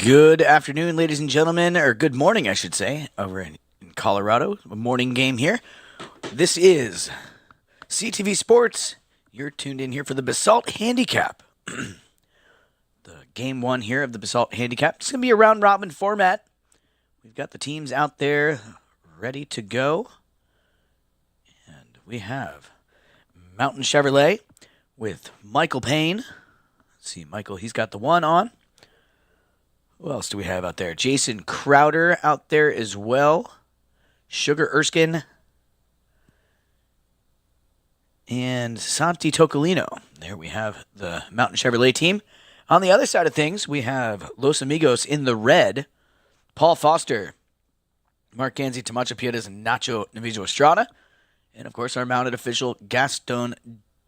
Good afternoon, ladies and gentlemen, or good morning, I should say, over in Colorado. A morning game here. This is CTV Sports. You're tuned in here for the Basalt Handicap. The game one here of the Basalt Handicap. It's going to be a round robin format. We've got the teams out there ready to go. And we have Mountain Chevrolet with Michael Payne. Let's see, Michael, he's got the one on. Who else do we have out there? Jason Crowder out there as well. Sugar Erskine. And Santi Tocolino. There we have the Mountain Chevrolet team. On the other side of things, we have Los Amigos in the red. Paul Foster, Mark Ganzi, Tamacho Pietas, and Nacho Navijo Estrada. And, of course, our mounted official, Gaston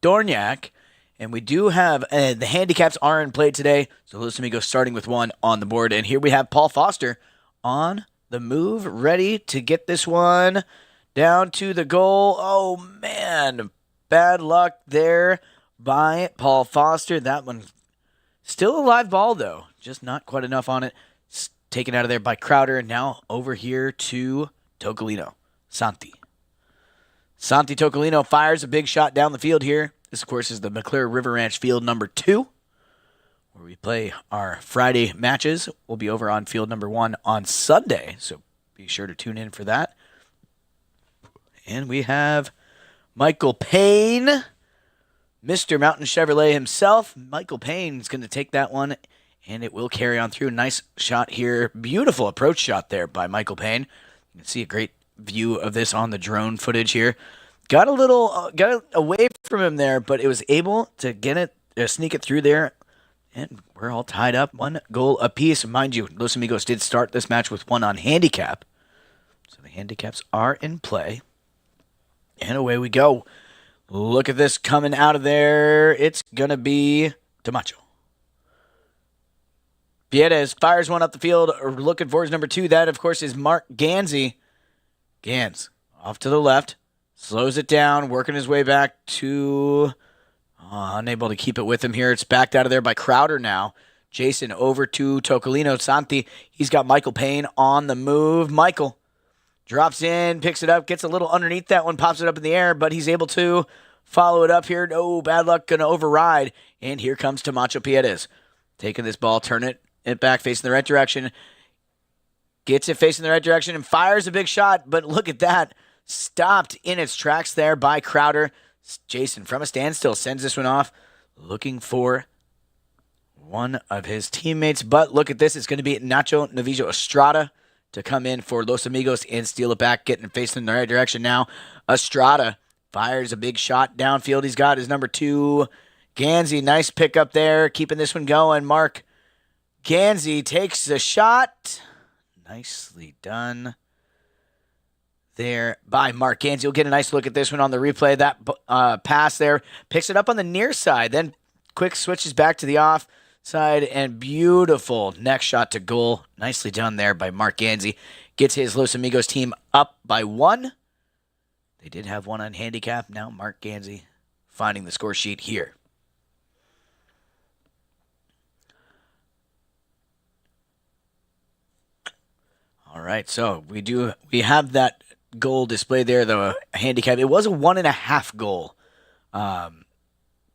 Dorniak. And we do have, the handicaps are in play today. So Los Amigos starting with one on the board. And here we have Paul Foster on the move, ready to get this one down to the goal. Oh, man. Bad luck there by Paul Foster. That one still a live ball, though. Just not quite enough on it. Taken out of there by Crowder. And now over here to Tocolino. Santi Tocolino fires a big shot down the field here. This, of course, is the McClure River Ranch field number 2, where we play our Friday matches. We'll be over on field number 1 on Sunday, so be sure to tune in for that. And we have Michael Payne, Mr. Mountain Chevrolet himself. Michael Payne is going to take that one, and it will carry on through. Nice shot here. Beautiful approach shot there by Michael Payne. You can see a great view of this on the drone footage here. Got away from him there, but it was able to get it, sneak it through there, and we're all tied up. 1 goal apiece. Mind you, Los Amigos did start this match with 1 on handicap, so the handicaps are in play. And away we go. Look at this coming out of there. It's going to be Tamacho. Pietas fires one up the field, looking for his number 2. That, of course, is Mark Ganzi. Gans off to the left. Slows it down, working his way back to... unable to keep it with him here. It's backed out of there by Crowder now. Jason over to Tocolino. Santi, he's got Michael Payne on the move. Michael drops in, picks it up, gets a little underneath that one, pops it up in the air, but he's able to follow it up here. No, bad luck, going to override. And here comes Tamacho Pietas. Taking this ball, turn it back, facing the right direction. Gets it facing the right direction and fires a big shot, but look at that. Stopped in its tracks there by Crowder. Jason, from a standstill, sends this one off, looking for one of his teammates. But look at this. It's going to be Nacho Navijo Estrada to come in for Los Amigos and steal it back, getting facing in the right direction now. Estrada fires a big shot downfield. He's got his number 2, Ganzi. Nice pickup there, keeping this one going. Mark Ganzi takes the shot. Nicely done there by Mark Ganzi. You'll get a nice look at this one on the replay. That pass there, picks it up on the near side, then quick switches back to the off side, and beautiful next shot to goal. Nicely done there by Mark Ganzi. Gets his Los Amigos team up by 1. They did have 1 on handicap. Now Mark Ganzi finding the score sheet here. All right, so we have that goal displayed there, the handicap. It was a 1.5 goal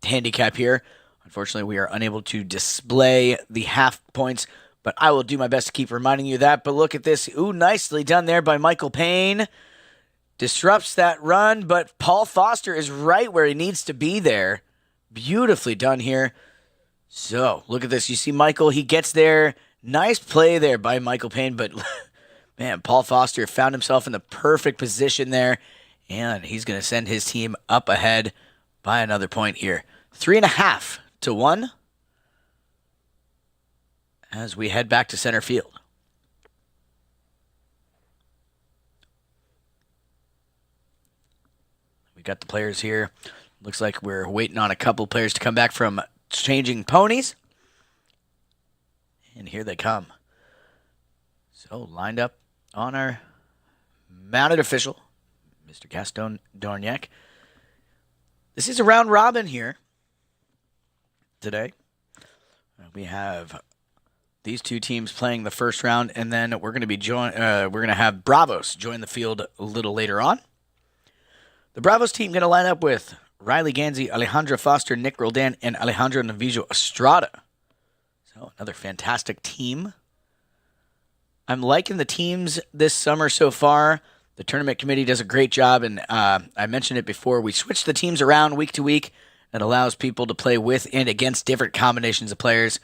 handicap here. Unfortunately, we are unable to display the half points, but I will do my best to keep reminding you of that. But look at this. Ooh, nicely done there by Michael Payne. Disrupts that run, but Paul Foster is right where he needs to be there. Beautifully done here. So, look at this. You see Michael, he gets there. Nice play there by Michael Payne, but... Man, Paul Foster found himself in the perfect position there, and he's going to send his team up ahead by another point here. 3.5 to 1 as we head back to center field. We got the players here. Looks like we're waiting on a couple players to come back from changing ponies. And here they come. So lined up on our mounted official, Mr. Gaston Dorniak. This is a round robin here today. We have these two teams playing the first round, and then we're going to be we're going to have Bravos join the field a little later on. The Bravos team going to line up with Riley Ganzi, Alejandra Foster, Nick Roldan, and Alejandro Navijo Estrada. So another fantastic team. I'm liking the teams this summer so far. The tournament committee does a great job, and I mentioned it before. We switch the teams around week to week. That allows people to play with and against different combinations of players.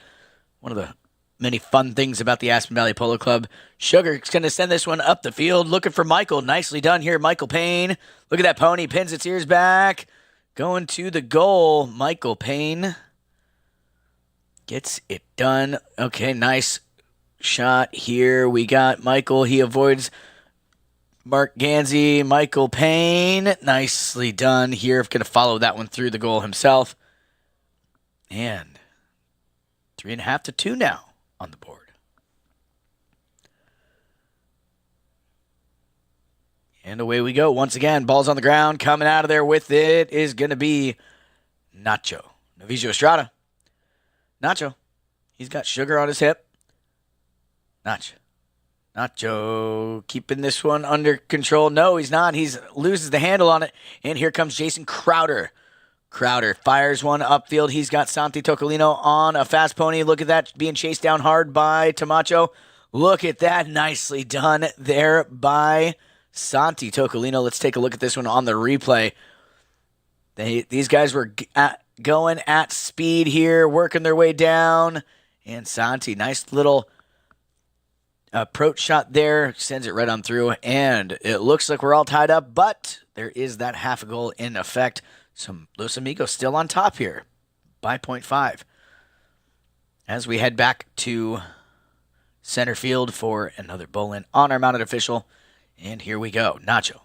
One of the many fun things about the Aspen Valley Polo Club. Sugar's going to send this one up the field, looking for Michael. Nicely done here, Michael Payne. Look at that pony, pins its ears back. Going to the goal, Michael Payne. Gets it done. Okay, nice shot here. We got Michael. He avoids Mark Ganzi, Michael Payne. Nicely done here. Going to follow that one through the goal himself. And 3.5 to 2 now on the board. And away we go. Once again, ball's on the ground. Coming out of there with it is going to be Nacho. Navijo Estrada. Nacho. He's got Sugar on his hip. Nacho keeping this one under control. No, he's not. He loses the handle on it. And here comes Jason Crowder. Crowder fires one upfield. He's got Santi Tocolino on a fast pony. Look at that, being chased down hard by Tamacho. Look at that. Nicely done there by Santi Tocolino. Let's take a look at this one on the replay. These guys were going at speed here, working their way down. And Santi, nice little approach shot there, sends it right on through. And it looks like we're all tied up, but there is that half a goal in effect. Some Los Amigos still on top here by 0.5. As we head back to center field for another bowl in on our mounted official. And here we go. Nacho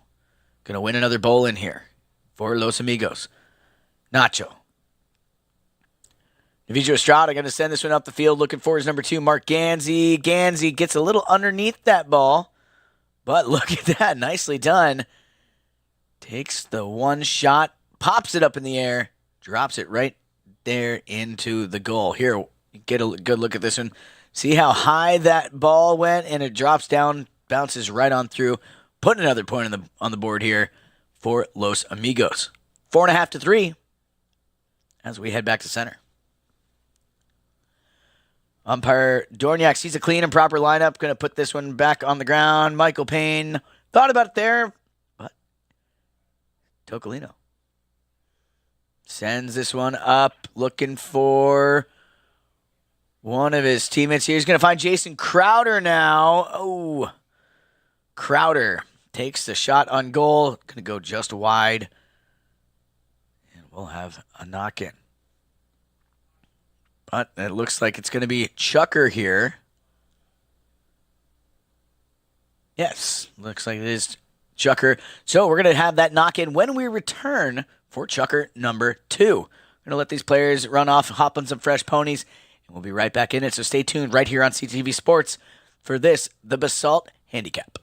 going to win another bowl in here for Los Amigos. Nacho. Navijo Estrada going to send this one up the field, looking for his number 2, Mark Ganzi. Ganzi gets a little underneath that ball, but look at that. Nicely done. Takes the one shot, pops it up in the air, drops it right there into the goal. Here, get a good look at this one. See how high that ball went, and it drops down, bounces right on through. Put another point on the board here for Los Amigos. 4.5 to 3 as we head back to center. Umpire Dorniak sees a clean and proper lineup. Going to put this one back on the ground. Michael Payne thought about it there, but Tocolino sends this one up, looking for one of his teammates here. He's going to find Jason Crowder now. Oh, Crowder takes the shot on goal. Going to go just wide, and we'll have a knock-in. But it looks like it's going to be Chucker here. Yes, looks like it is Chucker. So we're going to have that knock-in when we return for Chucker number 2. We're going to let these players run off, hop on some fresh ponies, and we'll be right back in it. So stay tuned right here on CTV Sports for this, the Basalt Handicap.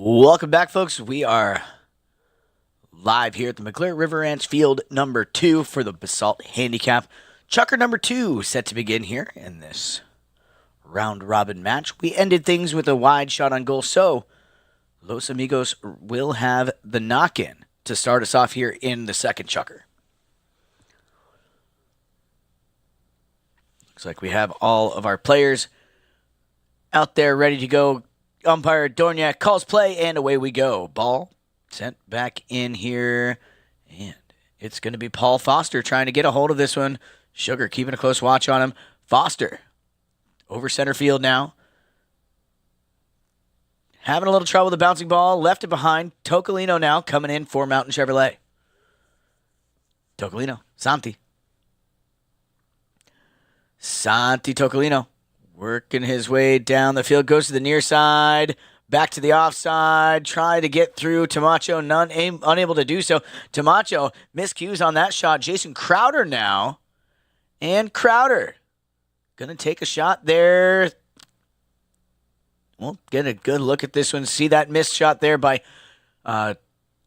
Welcome back, folks. We are live here at the McClure River Ranch Field number 2 for the Basalt Handicap. Chukker number 2 set to begin here in this round-robin match. We ended things with a wide shot on goal, so Los Amigos will have the knock-in to start us off here in the second chukker. Looks like we have all of our players out there ready to go. Umpire Dorniak calls play, and away we go. Ball sent back in here, and it's going to be Paul Foster trying to get a hold of this one. Sugar keeping a close watch on him. Foster over center field now. Having a little trouble with the bouncing ball. Left it behind. Tocolino now coming in for Mountain Chevrolet. Tocolino. Santi Tocolino. Working his way down the field, goes to the near side, back to the offside, trying to get through Tamacho, unable to do so. Tamacho miscues on that shot. Jason Crowder now, and Crowder going to take a shot there. We'll get a good look at this one. See that missed shot there by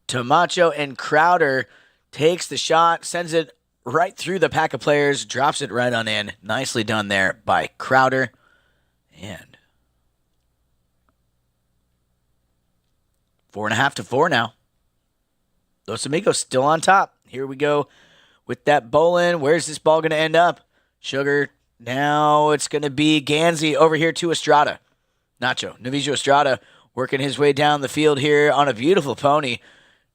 Tamacho, and Crowder takes the shot, sends it right through the pack of players, drops it right on in. Nicely done there by Crowder. And 4.5-4 now. Los Amigos still on top. Here we go with that bowling. Where's this ball going to end up? Sugar. Now it's going to be Gansey over here to Estrada. Navijo Estrada working his way down the field here on a beautiful pony.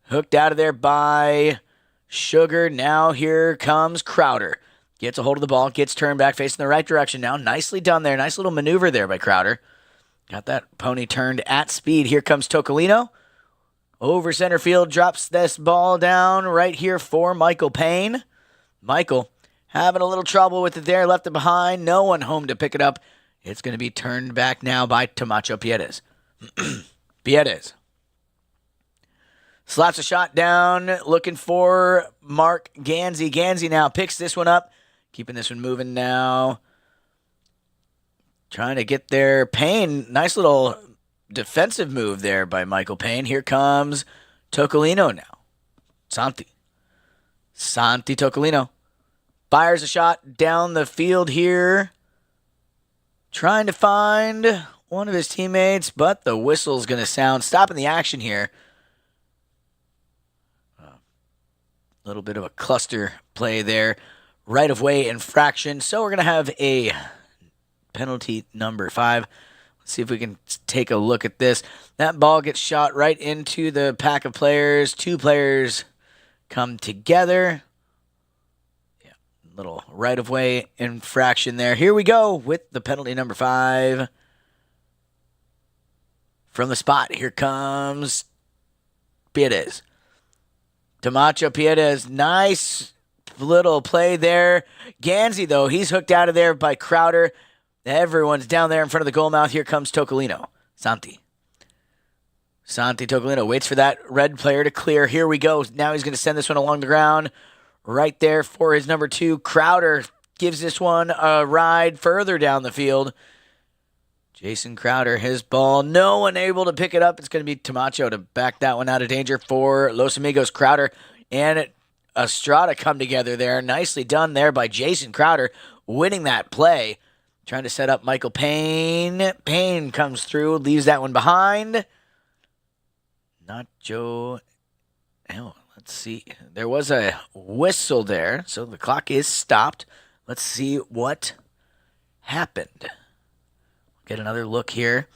Hooked out of there by Sugar. Now here comes Crowder. Gets a hold of the ball, gets turned back, facing the right direction now. Nicely done there. Nice little maneuver there by Crowder. Got that pony turned at speed. Here comes Tocolino. Over center field, drops this ball down right here for Michael Payne. Michael having a little trouble with it there, left it behind. No one home to pick it up. It's going to be turned back now by Tamacho Piedes. Piedes slaps a shot down, looking for Mark Gansey. Gansey now picks this one up. Keeping this one moving now. Trying to get there. Payne, nice little defensive move there by Michael Payne. Here comes Tocolino now. Santi Tocolino. Fires a shot down the field here. Trying to find one of his teammates, but the whistle's going to sound. Stopping the action here. A little bit of a cluster play there. Right-of-way infraction. So we're going to have a penalty number 5. Let's see if we can take a look at this. That ball gets shot right into the pack of players. 2 players come together. Yeah, little right-of-way infraction there. Here we go with the penalty number 5. From the spot, here comes Piedes. Tamacho Piedes, nice little play there. Gansey, though, he's hooked out of there by Crowder. Everyone's down there in front of the goal mouth. Here comes Tocolino. Santi Tocolino waits for that red player to clear. Here we go. Now he's going to send this one along the ground. Right there for his number 2. Crowder gives this one a ride further down the field. Jason Crowder, his ball. No one able to pick it up. It's going to be Tamacho to back that one out of danger for Los Amigos. Crowder and Estrada come together there. Nicely done there by Jason Crowder, winning that play. Trying to set up Michael Payne. Payne comes through, leaves that one behind. Not Joe. Oh, let's see. There was a whistle there, so the clock is stopped. Let's see what happened. Get another look here.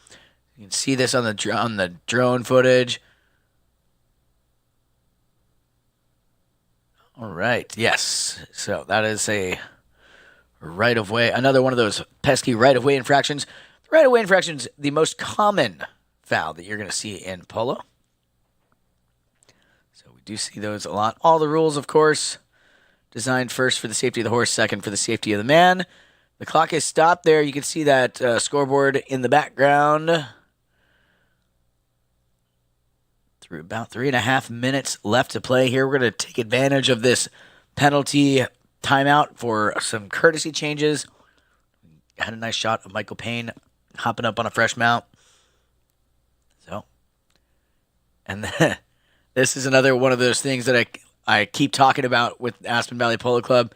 You can see this on the drone footage. All right, yes. So that is a right-of-way. Another one of those pesky right-of-way infractions. The right-of-way infraction is the most common foul that you're going to see in polo. So we do see those a lot. All the rules, of course, designed first for the safety of the horse, second for the safety of the man. The clock is stopped there. You can see that scoreboard in the background. Through about 3.5 minutes left to play here. We're going to take advantage of this penalty timeout for some courtesy changes. Had a nice shot of Michael Payne hopping up on a fresh mount. So And this is another one of those things that I keep talking about with Aspen Valley Polo Club.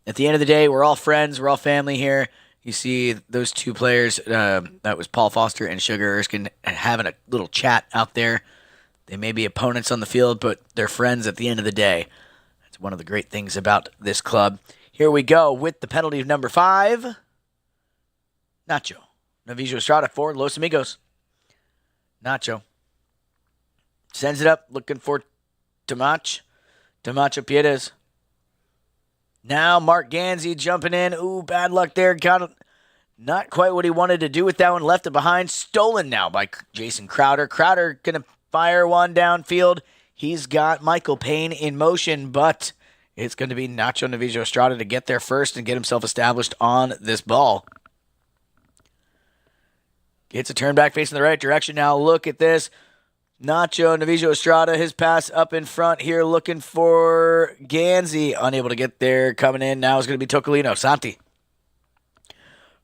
At the end of the day, we're all friends. We're all family here. You see those two players, that was Paul Foster and Sugar Erskine, having a little chat out there. They may be opponents on the field, but they're friends at the end of the day. That's one of the great things about this club. Here we go with the penalty of number 5. Nacho. Novicio Estrada for Los Amigos. Nacho. Sends it up, looking for Tamacho Piedes. Now Mark Gansey jumping in. Ooh, bad luck there. Got not quite what he wanted to do with that one. Left it behind. Stolen now by Jason Crowder. Crowder going to fire one downfield. He's got Michael Payne in motion, but it's going to be Nacho Novicio Estrada to get there first and get himself established on this ball. Gets a turn back facing the right direction now. Look at this. Nacho Novicio Estrada, his pass up in front here, looking for Gansey. Unable to get there. Coming in now is going to be Tocolino. Santi.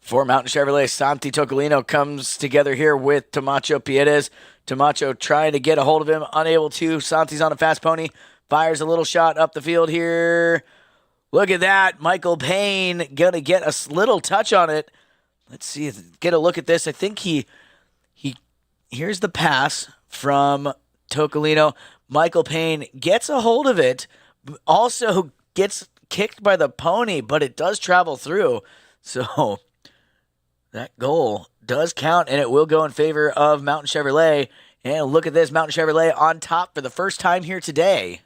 For Mountain Chevrolet, Santi Tocolino comes together here with Tamacho Piedes. Tamacho trying to get a hold of him. Unable to. Santi's on a fast pony. Fires a little shot up the field here. Look at that. Michael Payne going to get a little touch on it. Let's see. Get a look at this. I think he here's the pass from Tocolino. Michael Payne gets a hold of it, also gets kicked by the pony, but it does travel through. So that goal does count, and it will go in favor of Mountain Chevrolet. And look at this, Mountain Chevrolet on top for the first time here today.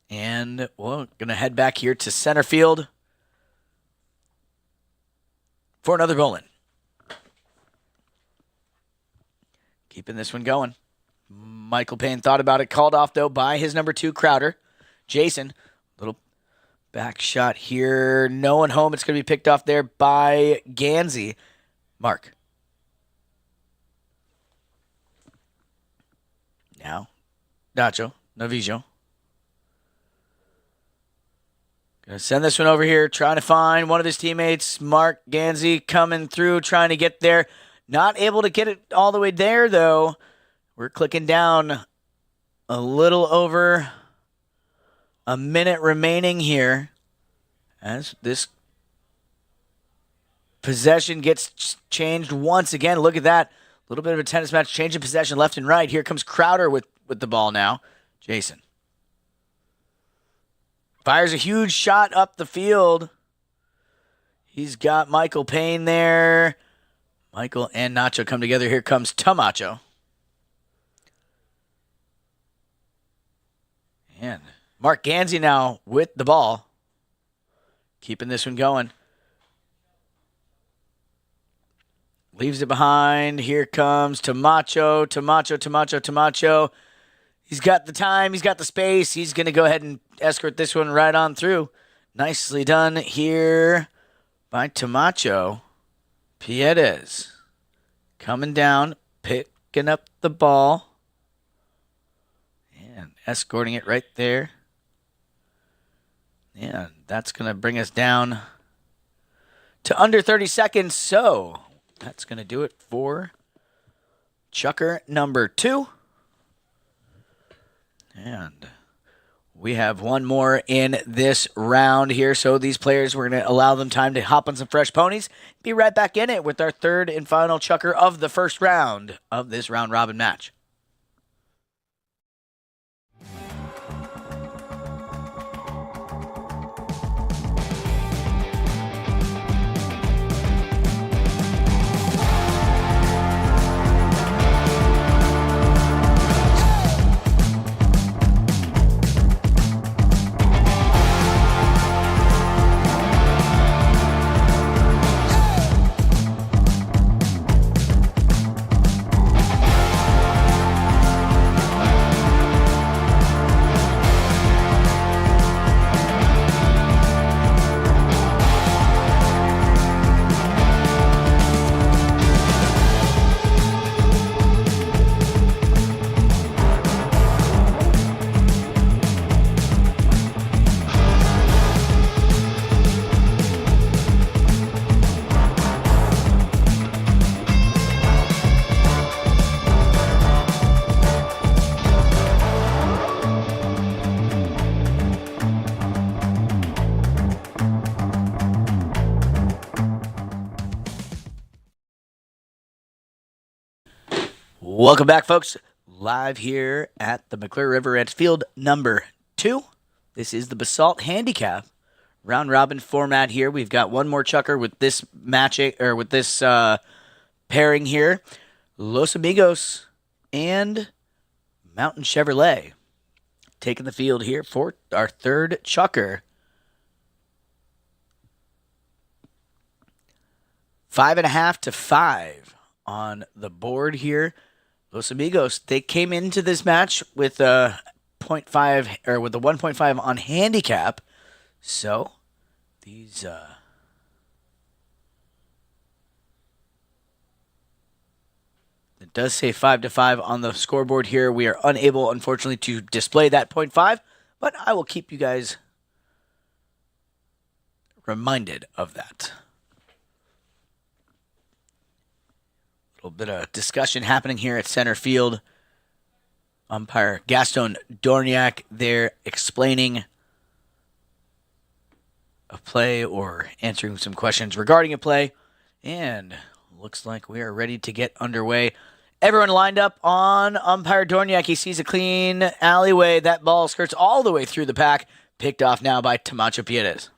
And we're going to head back here to center field for another bowling. Keeping this one going. Michael Payne thought about it. Called off, though, by his number 2, Crowder. Jason, little back shot here. No one home. It's going to be picked off there by Gansey. Mark. Now, Nacho Novicio. Going to send this one over here. Trying to find one of his teammates. Mark Gansey coming through, trying to get there. Not able to get it all the way there, though. We're clicking down a little over a minute remaining here as this possession gets changed once again. Look at that. A little bit of a tennis match. Change of possession left and right. Here comes Crowder with the ball now. Jason. Fires a huge shot up the field. He's got Michael Payne there. Michael and Nacho come together. Here comes Tamacho. And Mark Gansey now with the ball. Keeping this one going. Leaves it behind. Here comes Tamacho. Tamacho. He's got the time. He's got the space. He's going to go ahead and escort this one right on through. Nicely done here by Tamacho Piedes. Coming down, picking up the ball, and escorting it right there. And that's going to bring us down to under 30 seconds. So that's going to do it for Chucker number 2. And we have one more in this round here. So these players, we're going to allow them time to hop on some fresh ponies. Be right back in it with our third and final chucker of the first round of this round robin match. Welcome back, folks. Live here at the McClure River at field number 2. This is the Basalt Handicap round robin format here. We've got one more chucker with this pairing here. Los Amigos and Mountain Chevrolet taking the field here for our third chucker. 5.5 to 5 on the board here. Los Amigos, they came into this match with a 0.5 or with a 1.5 on handicap. So these it does say 5 to 5 on the scoreboard here. We are unable, unfortunately, to display that 0.5, but I will keep you guys reminded of that. A little bit of discussion happening here at center field. Umpire Gaston Dorniak there explaining a play or answering some questions regarding a play. And looks like we are ready to get underway. Everyone lined up on umpire Dorniak. He sees a clean alleyway. That ball skirts all the way through the pack. Picked off now by Tamacho Piedes.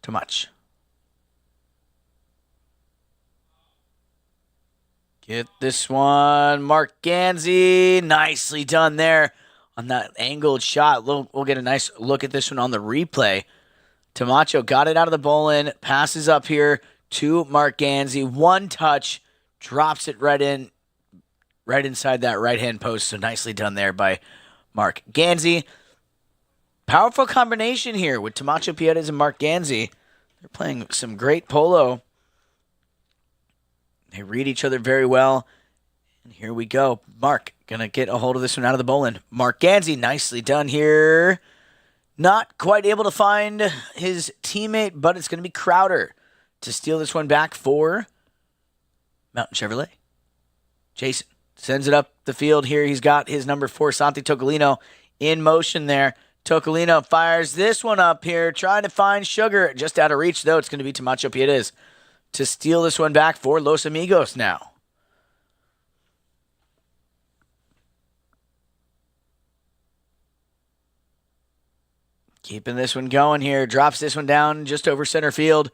Tamach. Get this one. Mark Ganzi. Nicely done there on that angled shot. We'll get a nice look at this one on the replay. Tamacho got it out of the bowling. Passes up here to Mark Ganzi. One touch. Drops it right inside that right-hand post. So nicely done there by Mark Ganzi. Powerful combination here with Tamacho Piedes and Mark Ganzi. They're playing some great polo. They read each other very well. And here we go. Mark going to get a hold of this one out of the bowling. Mark Ganzi, nicely done here. Not quite able to find his teammate, but it's going to be Crowder to steal this one back for Mountain Chevrolet. Jason sends it up the field here. He's got his number 4, Santi Tocolino, in motion there. Tocolino fires this one up here, trying to find Sugar. Just out of reach, though. It's going to be Tamacho Piedes to steal this one back for Los Amigos now. Keeping this one going here. Drops this one down just over center field.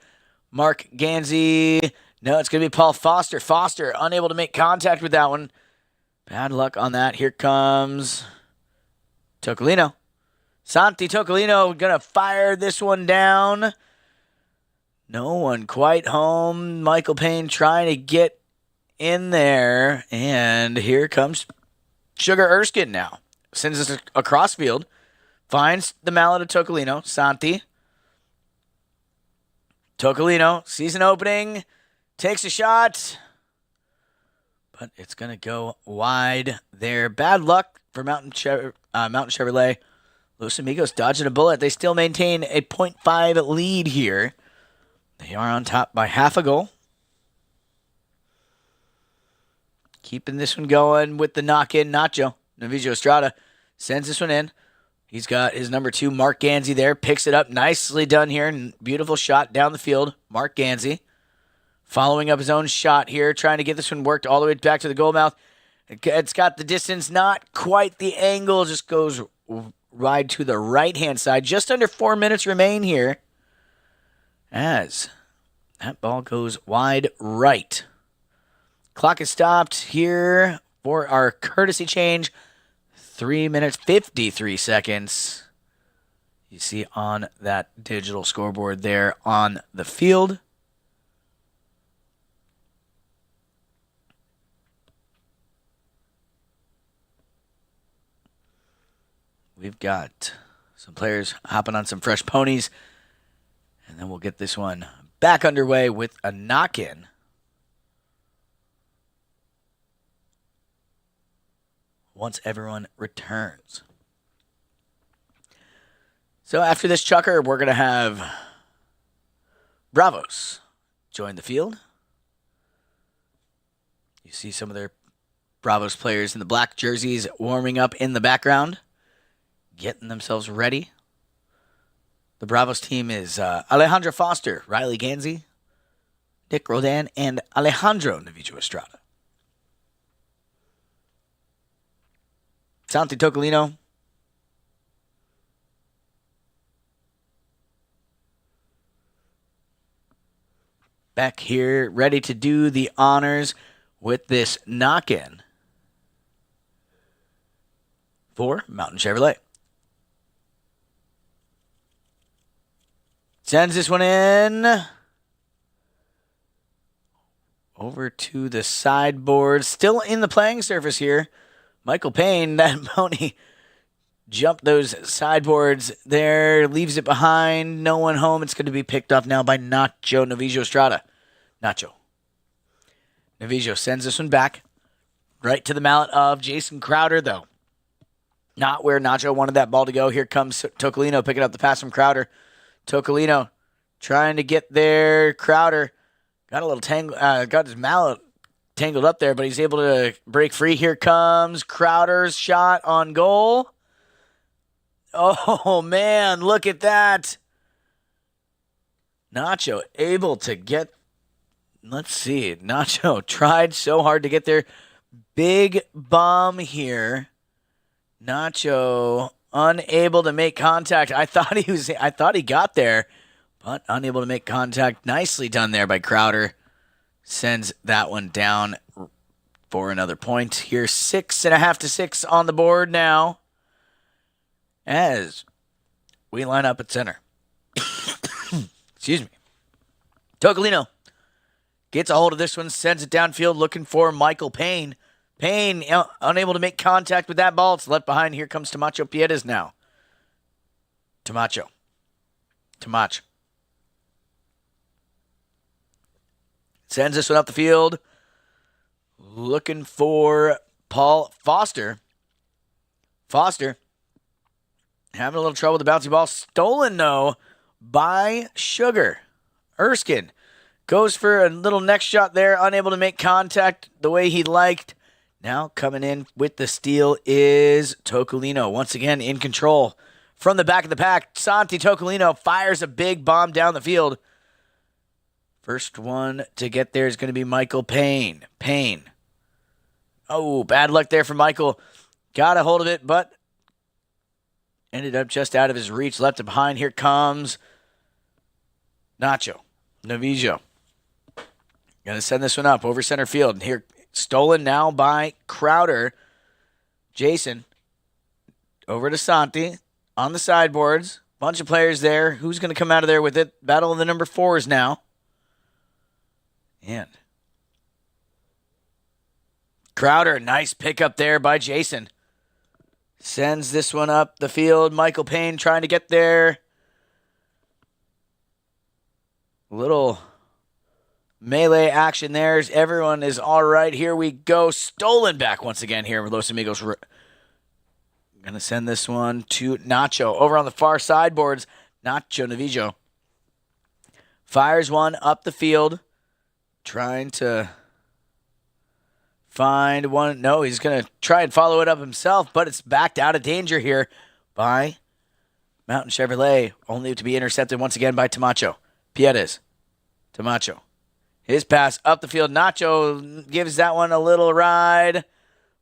Mark Ganzi. No, it's going to be Paul Foster. Foster unable to make contact with that one. Bad luck on that. Here comes Tocolino. Santi Tocolino going to fire this one down. No one quite home. Michael Payne trying to get in there. And here comes Sugar Erskine now. Sends us across field. Finds the mallet of Tocolino. Santi. Tocolino sees an opening. Takes a shot. But it's going to go wide there. Bad luck for Mountain Chevrolet. Los Amigos dodging a bullet. They still maintain a 0.5 lead here. They are on top by half a goal. Keeping this one going with the knock-in. Nacho. Navijo Estrada sends this one in. He's got his number 2, Mark Ganzi there. Picks it up. Nicely done here. Beautiful shot down the field. Mark Ganzi following up his own shot here. Trying to get this one worked all the way back to the goal mouth. It's got the distance. Not quite the angle. Just goes wide to the right-hand side. Just under 4 minutes remain here. As that ball goes wide right. Clock is stopped here for our courtesy change. 3 minutes, 53 seconds. You see on that digital scoreboard there on the field. We've got some players hopping on some fresh ponies. And then we'll get this one back underway with a knock-in. Once everyone returns. So after this chucker, we're going to have Bravos join the field. You see some of their Bravos players in the black jerseys warming up in the background, getting themselves ready. The Bravos team is Alejandro Foster, Riley Ganzi, Nick Rodan, and Alejandro Navijo Estrada. Santi Tocolino. Back here, ready to do the honors with this knock-in for Mountain Chevrolet. Sends this one in. Over to the sideboard. Still in the playing surface here. Michael Payne, that pony jumped those sideboards there. Leaves it behind. No one home. It's going to be picked up now by Nacho Novijo Estrada. Nacho. Novijo sends this one back. Right to the mallet of Jason Crowder, though. Not where Nacho wanted that ball to go. Here comes Tocolino picking up the pass from Crowder. Tocolino trying to get there. Crowder got a little got his mallet tangled up there, but he's able to break free. Here comes Crowder's shot on goal. Oh, man, look at that. Nacho able to get, let's see, Nacho tried so hard to get there. Big bomb here. Nacho unable to make contact. I thought he got there, but unable to make contact. Nicely done there by Crowder. Sends that one down for another point. Here, 6.5 to 6 on the board now. As we line up at center. Excuse me. Tocolino gets a hold of this one, sends it downfield looking for Michael Payne. Payne unable to make contact with that ball. It's left behind. Here comes Tamacho Piedes now. Tamacho. Sends this one up the field. Looking for Paul Foster. Foster having a little trouble with the bouncy ball. Stolen, though, by Sugar. Erskine goes for a little next shot there. Unable to make contact the way he liked. Now coming in with the steal is Tocolino. Once again in control. From the back of the pack, Santi Tocolino fires a big bomb down the field. First one to get there is going to be Michael Payne. Oh, bad luck there for Michael. Got a hold of it, but ended up just out of his reach. Left it behind. Here comes Nacho Novijo. Going to send this one up over center field. And here, stolen now by Crowder. Jason over to Santi on the sideboards. Bunch of players there. Who's going to come out of there with it? Battle of the number 4s now. And Crowder, nice pickup there by Jason. Sends this one up the field. Michael Payne trying to get there. Little melee action there. Everyone is all right. Here we go. Stolen back once again here with Los Amigos. Going to send this one to Nacho. Over on the far sideboards, Nacho Novijo fires one up the field. Trying to find one. No, he's going to try and follow it up himself, but it's backed out of danger here by Mountain Chevrolet, only to be intercepted once again by Tamacho Piedes. Tamacho. His pass up the field. Nacho gives that one a little ride.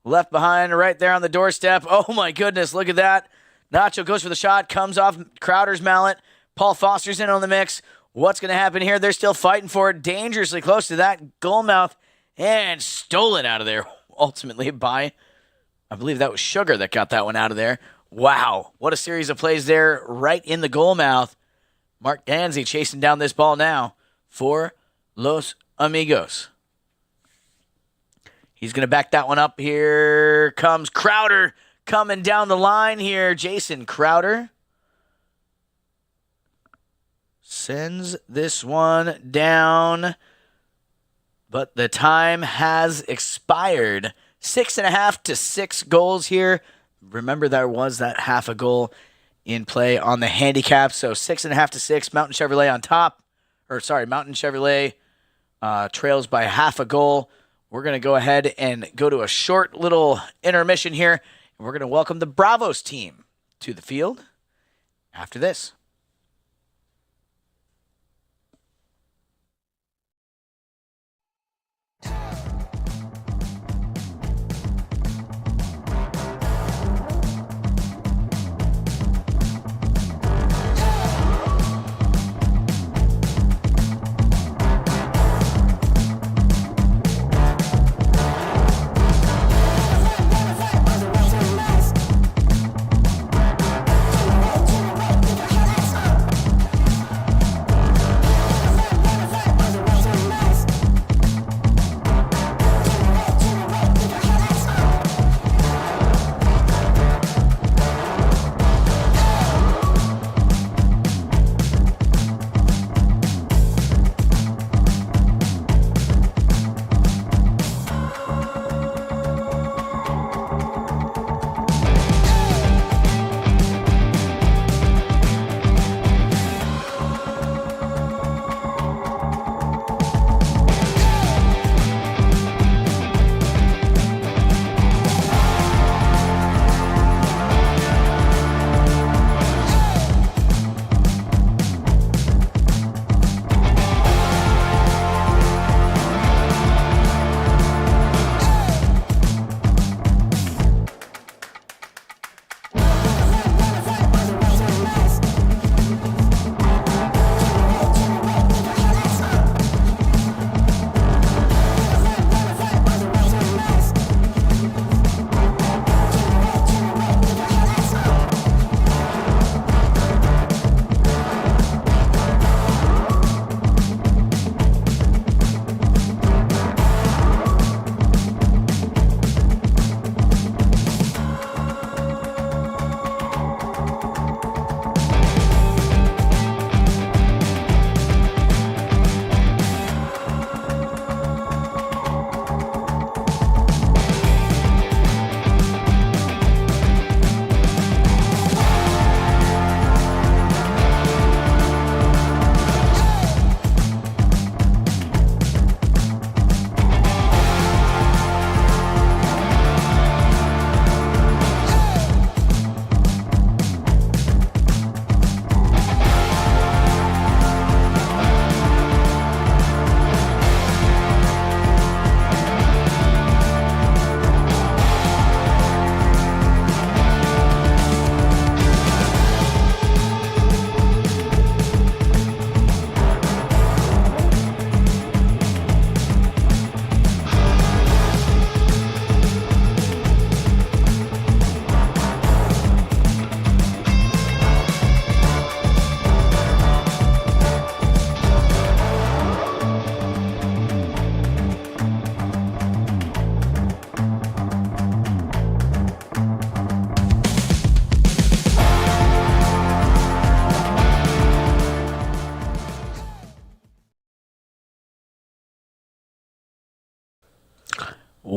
Left behind right there on the doorstep. Oh, my goodness. Look at that. Nacho goes for the shot. Comes off Crowder's mallet. Paul Foster's in on the mix. What's going to happen here? They're still fighting for it. Dangerously close to that goal mouth. And stolen out of there ultimately by, I believe that was Sugar that got that one out of there. Wow. What a series of plays there right in the goal mouth. Mark Ganzi chasing down this ball now for Los Amigos. He's going to back that one up. Here comes Crowder coming down the line here. Jason Crowder sends this one down, but the time has expired. 6.5 to 6 goals here. Remember, there was that half a goal in play on the handicap. So 6.5 to 6. Mountain Chevrolet on top. Mountain Chevrolet trails by half a goal. We're going to go ahead and go to a short little intermission here. And we're going to welcome the Bravos team to the field after this.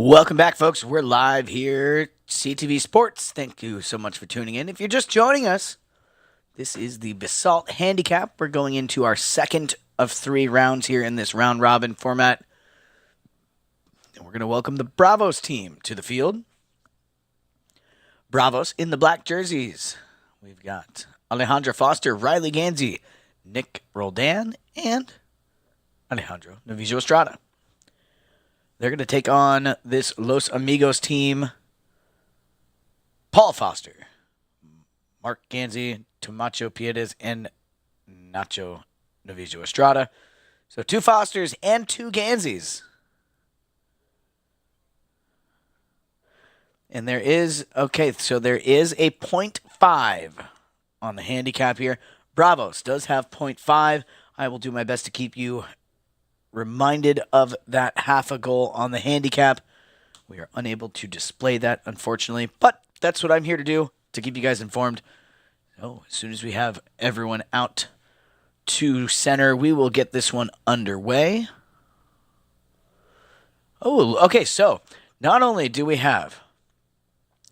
Welcome back, folks. We're live here, CTV Sports. Thank you so much for tuning in. If you're just joining us, this is the Basalt Handicap. We're going into our second of 3 rounds here in this round-robin format. And we're going to welcome the Bravos team to the field. Bravos in the black jerseys. We've got Alejandra Foster, Riley Gansey, Nick Roldan, and Alejandro Novijo Estrada. They're going to take on this Los Amigos team. Paul Foster, Mark Gansey, Tomacho Piedes, and Nacho Novijo Estrada. So 2 Fosters and 2 Ganseys. And there is a 0.5 on the handicap here. Bravos does have 0.5. I will do my best to keep you reminded of that half a goal on the handicap. We are unable to display that, unfortunately, but that's what I'm here to do, to keep you guys informed. So as soon as we have everyone out to center, we will get this one underway. Oh, okay, so not only do we have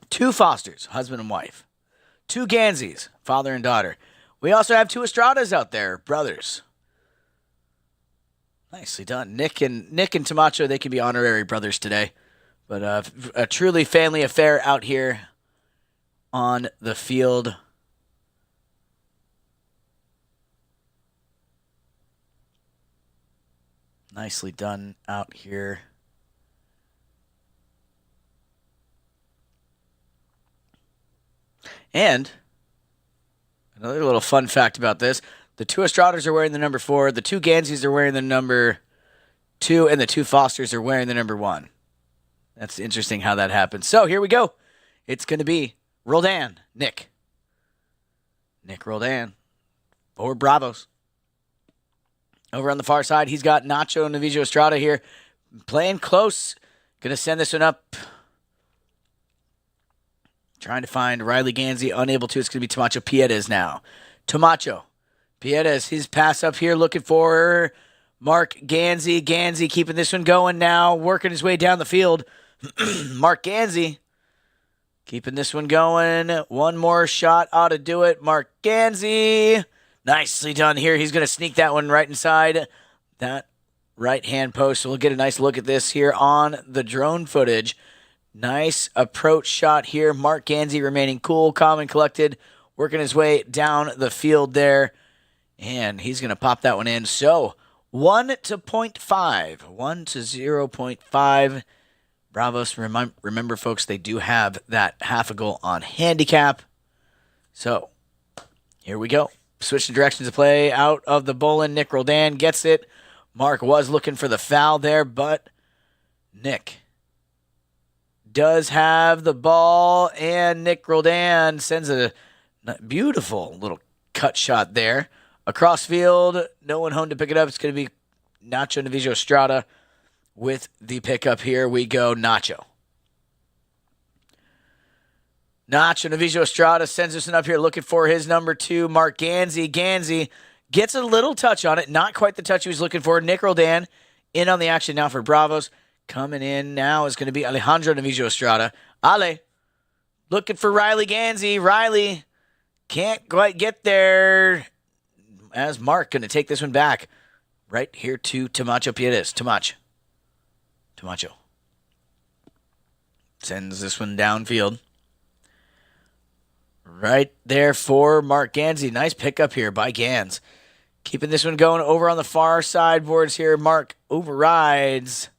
2 Fosters, husband and wife, 2 Ganseys, father and daughter, we also have 2 Estradas out there, brothers. Nicely done. Nick and Tomacho, they can be honorary brothers today. But a truly family affair out here on the field. Nicely done out here. And another little fun fact about this. The 2 Estradas are wearing the number 4. The 2 Ganseys are wearing the number 2. And the 2 Fosters are wearing the number 1. That's interesting how that happens. So here we go. It's going to be Roldan, Nick. Nick Roldan for Bravos. Over on the far side, he's got Nacho Novijo Estrada here. Playing close. Going to send this one up. Trying to find Riley Gansey. Unable to. It's going to be Tomacho Piedes now. Tomacho Piedes, his pass up here, looking for Mark Gansey. Gansey keeping this one going now, working his way down the field. Mark Gansey keeping this one going. One more shot ought to do it. Mark Gansey. Nicely done here. He's going to sneak that one right inside that right-hand post. So we'll get a nice look at this here on the drone footage. Nice approach shot here. Mark Gansey remaining cool, calm, and collected, working his way down the field there. And he's going to pop that one in. So 1 to 0.5. 1 to 0.5. Bravos, remember, folks, they do have that half a goal on handicap. So here we go. Switching directions of play out of the bowling. Nick Roldan gets it. Mark was looking for the foul there, but Nick does have the ball, and Nick Roldan sends a beautiful little cut shot there. Across field, no one home to pick it up. It's going to be Nacho Novijo Estrada with the pickup. Here we go, Nacho. Nacho Novijo Estrada sends this one up here looking for his number 2, Mark Gansey. Gansey gets a little touch on it. Not quite the touch he was looking for. Nick Roldan in on the action now for Bravos. Coming in now is going to be Alejandro Novijo Estrada. Ale looking for Riley Gansey. Riley can't quite get there, as Mark going to take this one back right here to Tomacho Piedes. Tomacho sends this one downfield. Right there for Mark Gansey. Nice pickup here by Gans. Keeping this one going over on the far sideboards here. Mark overrides.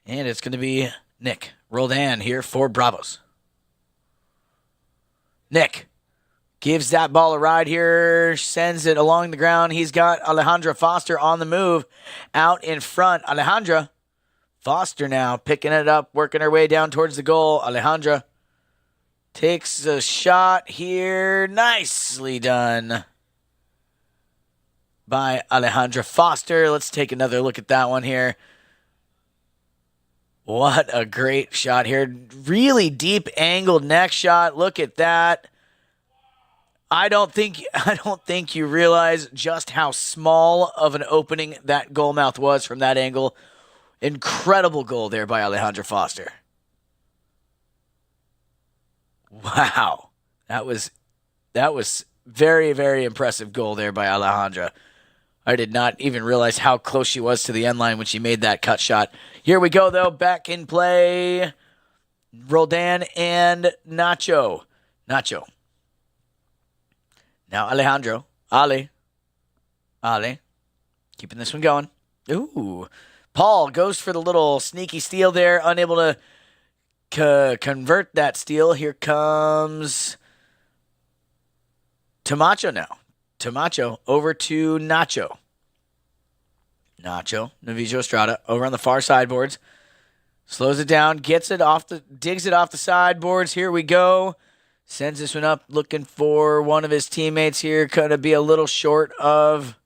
And it's going to be Nick Roldan here for Bravos. Nick gives that ball a ride here. Sends it along the ground. He's got Alejandra Foster on the move out in front. Alejandra Foster now picking it up, working her way down towards the goal. Alejandra takes a shot here. Nicely done by Alejandra Foster. Let's take another look at that one here. What a great shot here. Really deep angled neck shot. Look at that. I don't think you realize just how small of an opening that goal mouth was from that angle. Incredible goal there by Alejandra Foster. Wow. That was very, very impressive goal there by Alejandra. I did not even realize how close she was to the end line when she made that cut shot. Here we go, though. Back in play. Roldan and Nacho. Nacho. Now Alejandro. Ali. Keeping this one going. Ooh. Paul goes for the little sneaky steal there. Unable to convert that steal. Here comes Tamacho now. Tamacho over to Nacho. Navijo Estrada over on the far sideboards. Slows it down, digs it off the sideboards. Here we go. Sends this one up, looking for one of his teammates here. Could be a little short of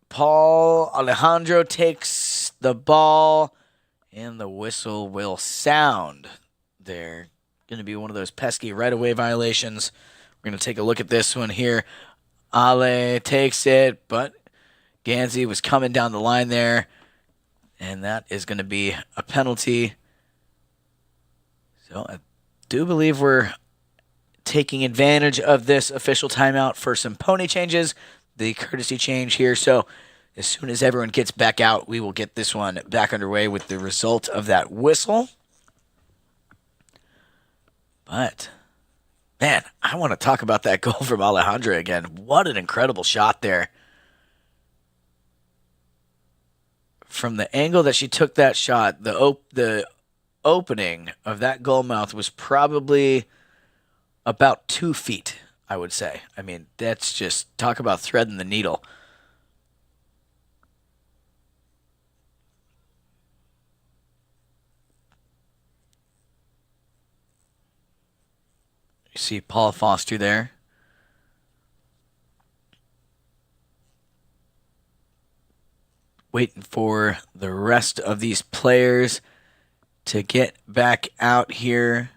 Paul. Alejandro takes the ball, and the whistle will sound there. Going to be one of those pesky right-of-way violations. We're going to take a look at this one here. Ale takes it, but Gansey was coming down the line there, and that is going to be a penalty. So I do believe we're taking advantage of this official timeout for some pony changes, the courtesy change here. So as soon as everyone gets back out, we will get this one back underway with the result of that whistle. But, man, I want to talk about that goal from Alejandra again. What an incredible shot there. From the angle that she took that shot, the opening of that goal mouth was probably about 2 feet, I would say. I mean, that's just, talk about threading the needle. You see Paul Foster there. Waiting for the rest of these players to get back out here.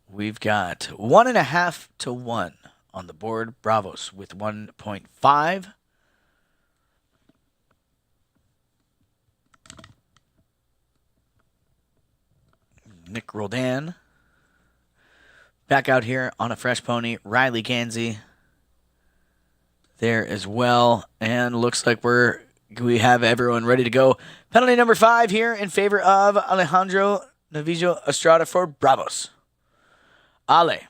We've got 1.5 to 1 on the board. Bravos with 1.5. Nick Roldan back out here on a fresh pony. Riley Gansey there as well. And looks like we have everyone ready to go. Penalty number 5 here in favor of Alejandro Navijo Estrada for Bravos. Ale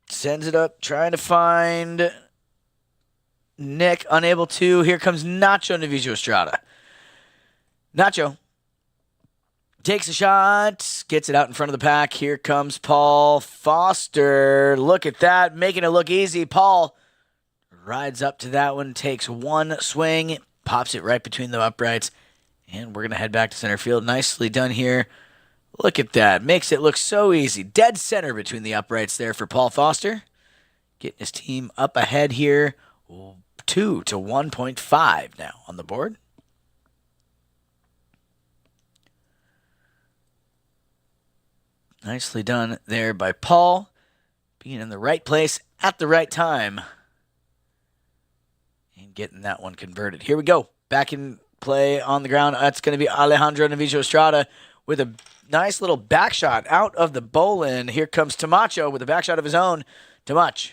sends it up, trying to find Nick, unable to. Here comes Nacho Navijo Estrada. Nacho takes a shot, gets it out in front of the pack. Here comes Paul Foster. Look at that, making it look easy. Paul rides up to that one, takes one swing, pops it right between the uprights, and we're going to head back to center field. Nicely done here. Look at that. Makes it look so easy. Dead center between the uprights there for Paul Foster. Getting his team up ahead here. 2 to 1.5 now on the board. Nicely done there by Paul. Being in the right place at the right time. And getting that one converted. Here we go. Back in play on the ground. That's going to be Alejandro Navijo Estrada with a nice little back shot out of the Bolin. Here comes Tamacho with a back shot of his own. Tamach.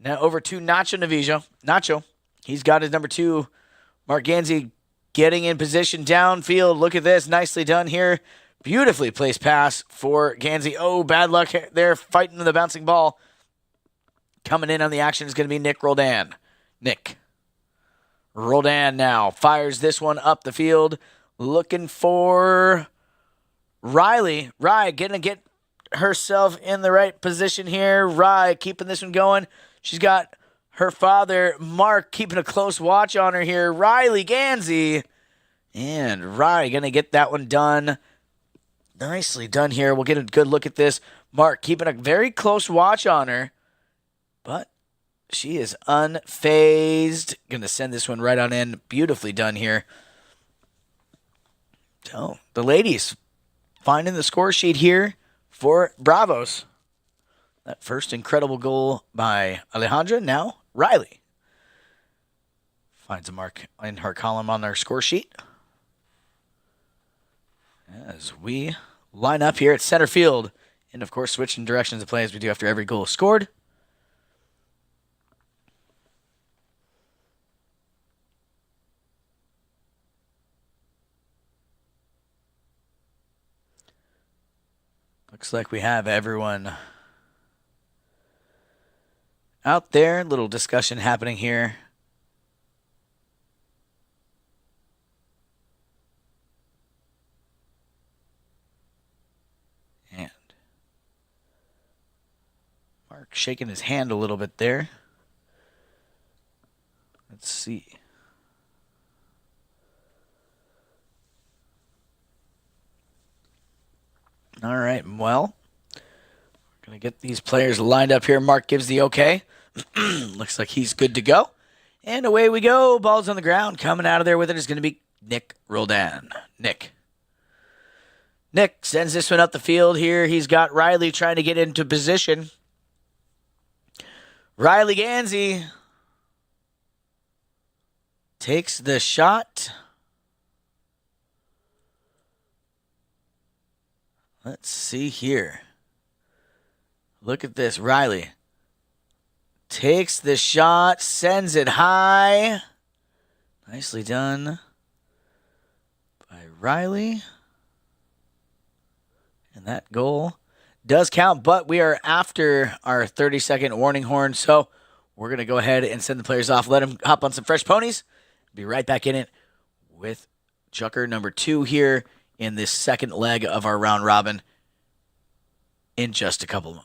Now over to Nacho Navijo. Nacho. He's got his number 2. Mark Gansey getting in position downfield. Look at this. Nicely done here. Beautifully placed pass for Gansey. Oh, bad luck there. Fighting the bouncing ball. Coming in on the action is going to be Nick Roldan. Nick Roldan now fires this one up the field. Looking for Riley. Rye going to get herself in the right position here. Rye keeping this one going. She's got her father, Mark, keeping a close watch on her here. Riley Gansey. And Rye going to get that one done. Nicely done here. We'll get a good look at this. Mark keeping a very close watch on her. But she is unfazed. Going to send this one right on in. Beautifully done here. So, the ladies finding the score sheet here for Bravos. That first incredible goal by Alejandra. Now Riley finds a mark in her column on our score sheet. As we line up here at center field, and of course switching directions of play as we do after every goal is scored. Looks like we have everyone out there. Little discussion happening here. And Mark shaking his hand a little bit there. Let's see. All right, well, we're going to get these players lined up here. Mark gives the okay. Looks like he's good to go. And away we go. Ball's on the ground. Coming out of there with it is going to be Nick Roldan. Nick sends this one up the field here. He's got Riley trying to get into position. Riley Gansey takes the shot. Let's see here. Look at this. Riley takes the shot, sends it high. Nicely done by Riley. And that goal does count, but we are after our 30-second warning horn, so we're going to go ahead and send the players off. Let them hop on some fresh ponies. Be right back in it with Chucker number 2 here in this second leg of our round robin in just a couple moments.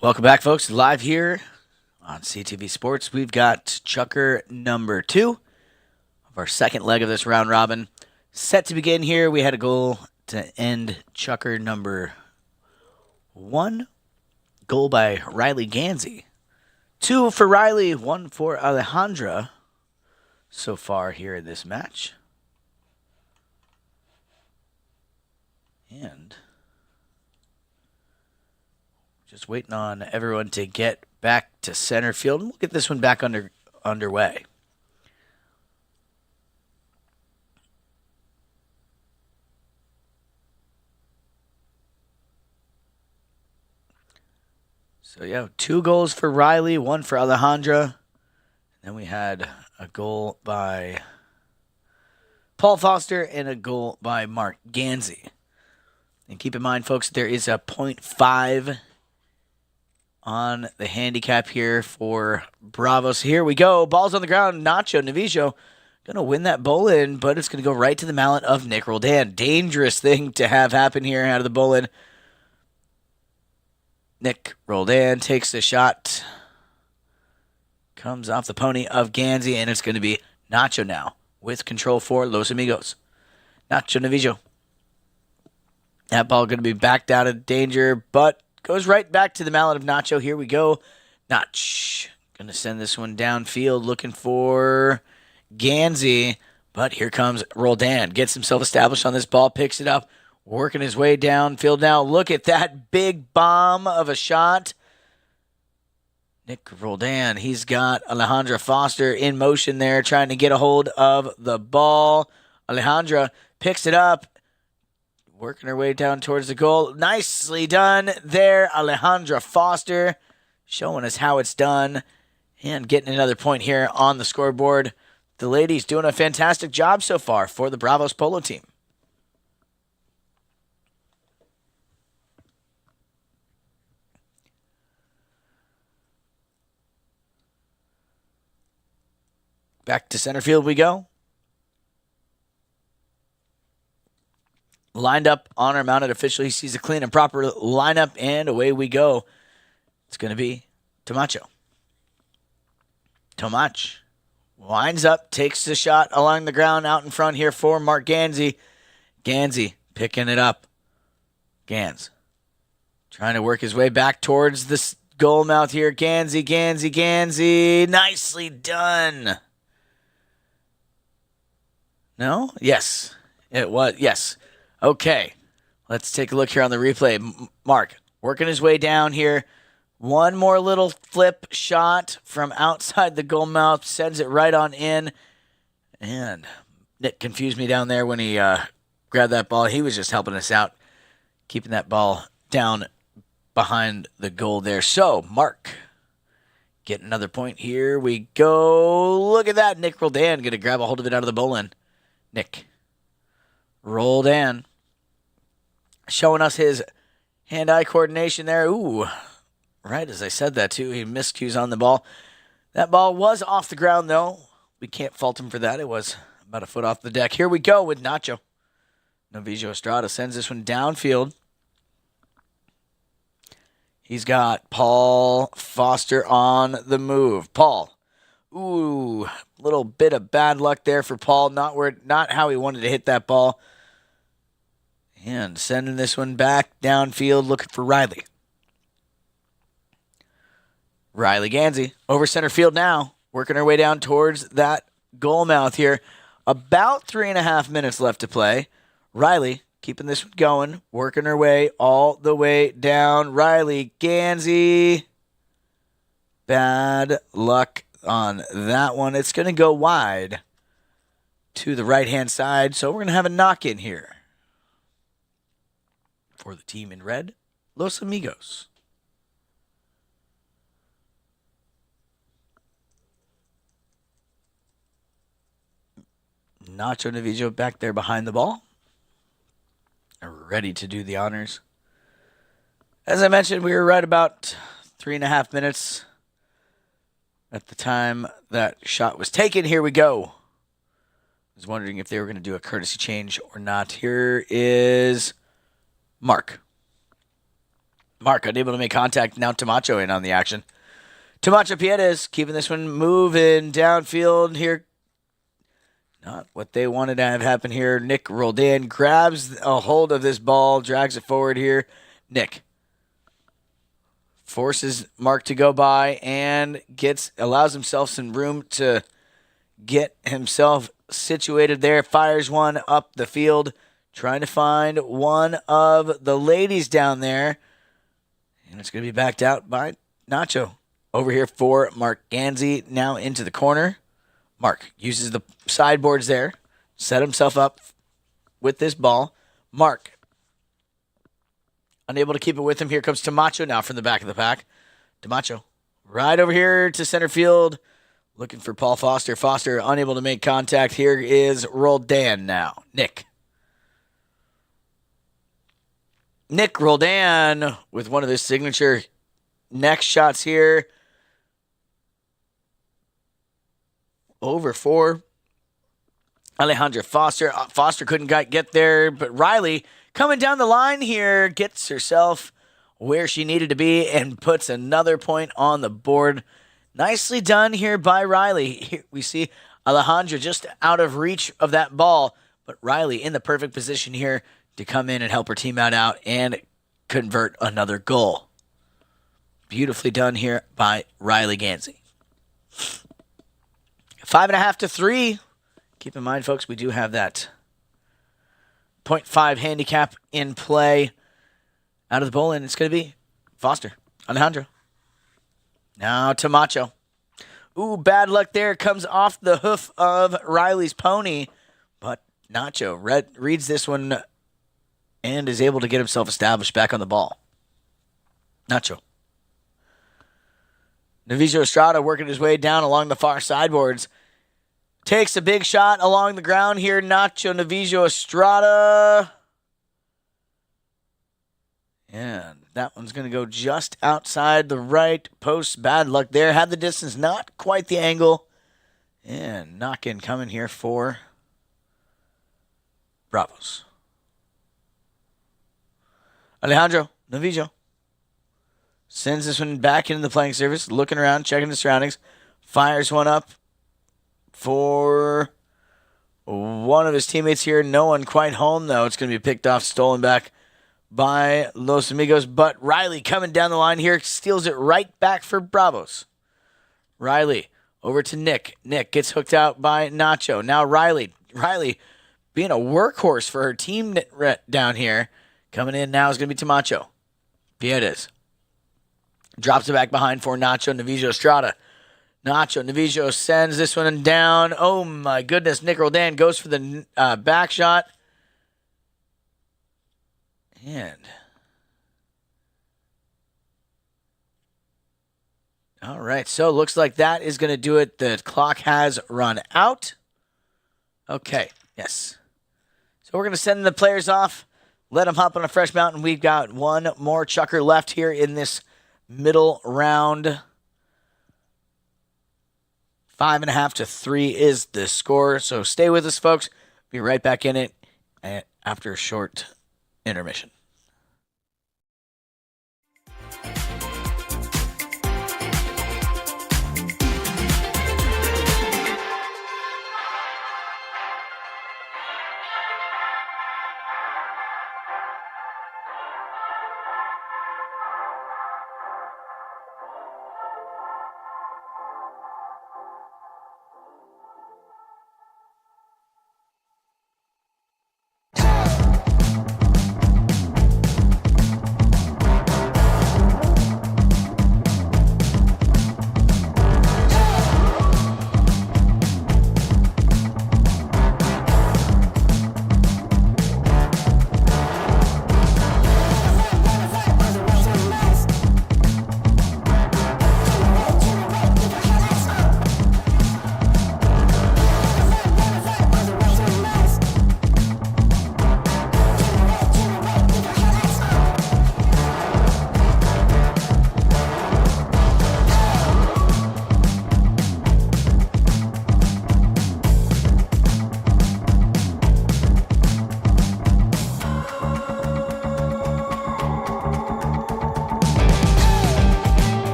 Welcome back, folks. Live here on CTV Sports. We've got Chucker number 2 of our second leg of this round robin. Set to begin here. We had a goal to end Chucker number 1. Goal by Riley Gansey. 2 for Riley, 1 for Alejandra so far here in this match. And just waiting on everyone to get back to center field. And we'll get this one back underway. So, yeah, 2 goals for Riley, 1 for Alejandra. Then we had a goal by Paul Foster and a goal by Mark Gansey. And keep in mind, folks, there is a 0.5 on the handicap here for Bravo. So here we go. Ball's on the ground. Nacho Navijo going to win that Bolin, but it's going to go right to the mallet of Nick Roldan. Dangerous thing to have happen here out of the Bolin. Nick Roldan takes the shot. Comes off the pony of Gansey, and it's going to be Nacho now with control for Los Amigos. Nacho Navijo. That ball going to be backed out of danger, but goes right back to the mallet of Nacho. Here we go. Notch. Going to send this one downfield looking for Gansey, but here comes Roldan. Gets himself established on this ball, picks it up, working his way downfield now. Look at that big bomb of a shot. Nick Roldan, he's got Alejandra Foster in motion there, trying to get a hold of the ball. Alejandra picks it up, working her way down towards the goal. Nicely done there, Alejandra Foster, showing us how it's done and getting another point here on the scoreboard. The ladies doing a fantastic job so far for the Bravos Polo team. Back to center field we go. Lined up on our mounted official. He sees a clean and proper lineup, and away we go. It's going to be Tomacho. Tomach winds up, takes the shot along the ground out in front here for Mark Gansey. Gansey picking it up. Gans trying to work his way back towards this goal mouth here. Gansey. Nicely done. No? Yes. It was. Yes. Okay. Let's take a look here on the replay. Mark working his way down here. One more little flip shot from outside the goal mouth. Sends it right on in. And Nick confused me down there when he grabbed that ball. He was just helping us out, keeping that ball down behind the goal there. So, Mark, get another point. Here we go. Look at that. Nick Roldan going to grab a hold of it out of the Bolin. Nick Roldan showing us his hand-eye coordination there. Ooh, right as I said that, too. He miscues on the ball. That ball was off the ground, though. We can't fault him for that. It was about a foot off the deck. Here we go with Nacho. Novijo Estrada sends this one downfield. He's got Paul Foster on the move. Paul. Ooh, little bit of bad luck there for Paul. Not how he wanted to hit that ball. And sending this one back downfield, looking for Riley. Riley Gansey over center field now, working her way down towards that goal mouth here. About 3.5 minutes left to play. Riley keeping this one going, working her way all the way down. Riley Gansey. Bad luck on that one. It's going to go wide to the right-hand side, so we're going to have a knock-in here for the team in red, Los Amigos. Nacho Navijo back there behind the ball, ready to do the honors. As I mentioned, we were right about 3.5 minutes at the time that shot was taken. Here we go. I was wondering if they were going to do a courtesy change or not. Here is Mark. Mark unable to make contact. Now Tomacho in on the action. Tomacho Piedes keeping this one moving downfield here. Not what they wanted to have happen here. Nick Roldan grabs a hold of this ball, drags it forward here. Nick forces Mark to go by and allows himself some room to get himself situated there. Fires one up the field, trying to find one of the ladies down there. And it's going to be backed out by Nacho. Over here for Mark Gansey, now into the corner. Mark uses the sideboards there, set himself up with this ball. Mark unable to keep it with him. Here comes Tomacho now from the back of the pack. Tomacho right over here to center field, looking for Paul Foster. Foster unable to make contact. Here is Roldan now. Nick Roldan with one of his signature next shots here. Over 4. Alejandra Foster. Foster couldn't get there, but Riley coming down the line here gets herself where she needed to be and puts another point on the board. Nicely done here by Riley. Here we see Alejandra just out of reach of that ball, but Riley in the perfect position here to come in and help her team out and convert another goal. Beautifully done here by Riley Gansey. 5.5 to 3. Keep in mind, folks, we do have that 0.5 handicap in play out of the bowl, and it's going to be Foster. Alejandro. Now to Macho. Ooh, bad luck there. Comes off the hoof of Riley's pony, but Nacho reads this one and is able to get himself established back on the ball. Nacho. Navijo Estrada working his way down along the far sideboards. Takes a big shot along the ground here. Nacho Navijo Estrada. And that one's going to go just outside the right post. Bad luck there. Had the distance, not quite the angle. And knock-in coming here for Bravos. Alejandro Navijo sends this one back into the playing surface. Looking around, checking the surroundings. Fires one up for one of his teammates here. No one quite home, though. It's going to be picked off, stolen back by Los Amigos. But Riley coming down the line here, steals it right back for Bravos. Riley over to Nick. Nick gets hooked out by Nacho. Now Riley. Riley being a workhorse for her team down here. Coming in now is going to be Tamacho. Piedes. Drops it back behind for Nacho Navijo Estrada. Nacho Navijo sends this one down. Oh my goodness. Nick Roldan goes for the back shot. And all right, so looks like that is going to do it. The clock has run out. Okay, yes. So we're going to send the players off. Let them hop on a fresh mountain. We've got one more chukker left here in this middle round. 5.5 to 3 is the score. So stay with us, folks. Be right back in it after a short intermission.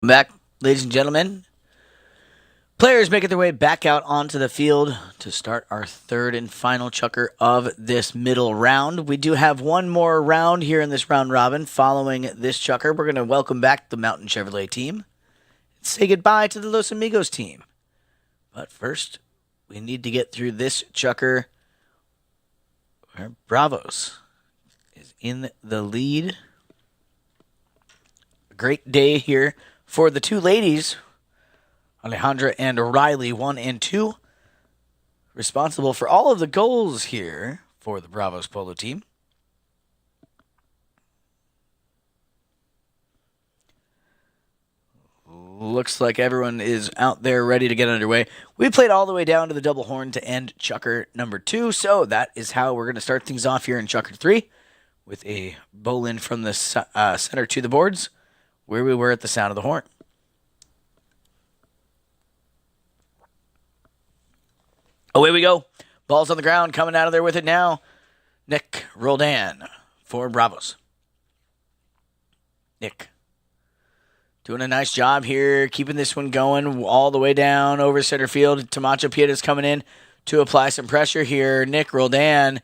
Back, ladies and gentlemen. Players making their way back out onto the field to start our third and final chukker of this middle round. We do have one more round here in this round robin. Following this chukker, we're going to welcome back the Mountain Chevrolet team and say goodbye to the Los Amigos team. But first, we need to get through this chukker where Bravos is in the lead. A great day here for the two ladies, Alejandra and Riley, 1 and 2, responsible for all of the goals here for the Bravos Polo team. Looks like everyone is out there ready to get underway. We played all the way down to the double horn to end Chukker number 2, so that is how we're going to start things off here in Chukker 3 with a bowl-in from the center to the boards where we were at the sound of the horn. Away we go. Ball's on the ground, coming out of there with it now. Nick Roldan for Bravos. Nick doing a nice job here, keeping this one going all the way down over center field. Tamacho Pieta's coming in to apply some pressure here. Nick Roldan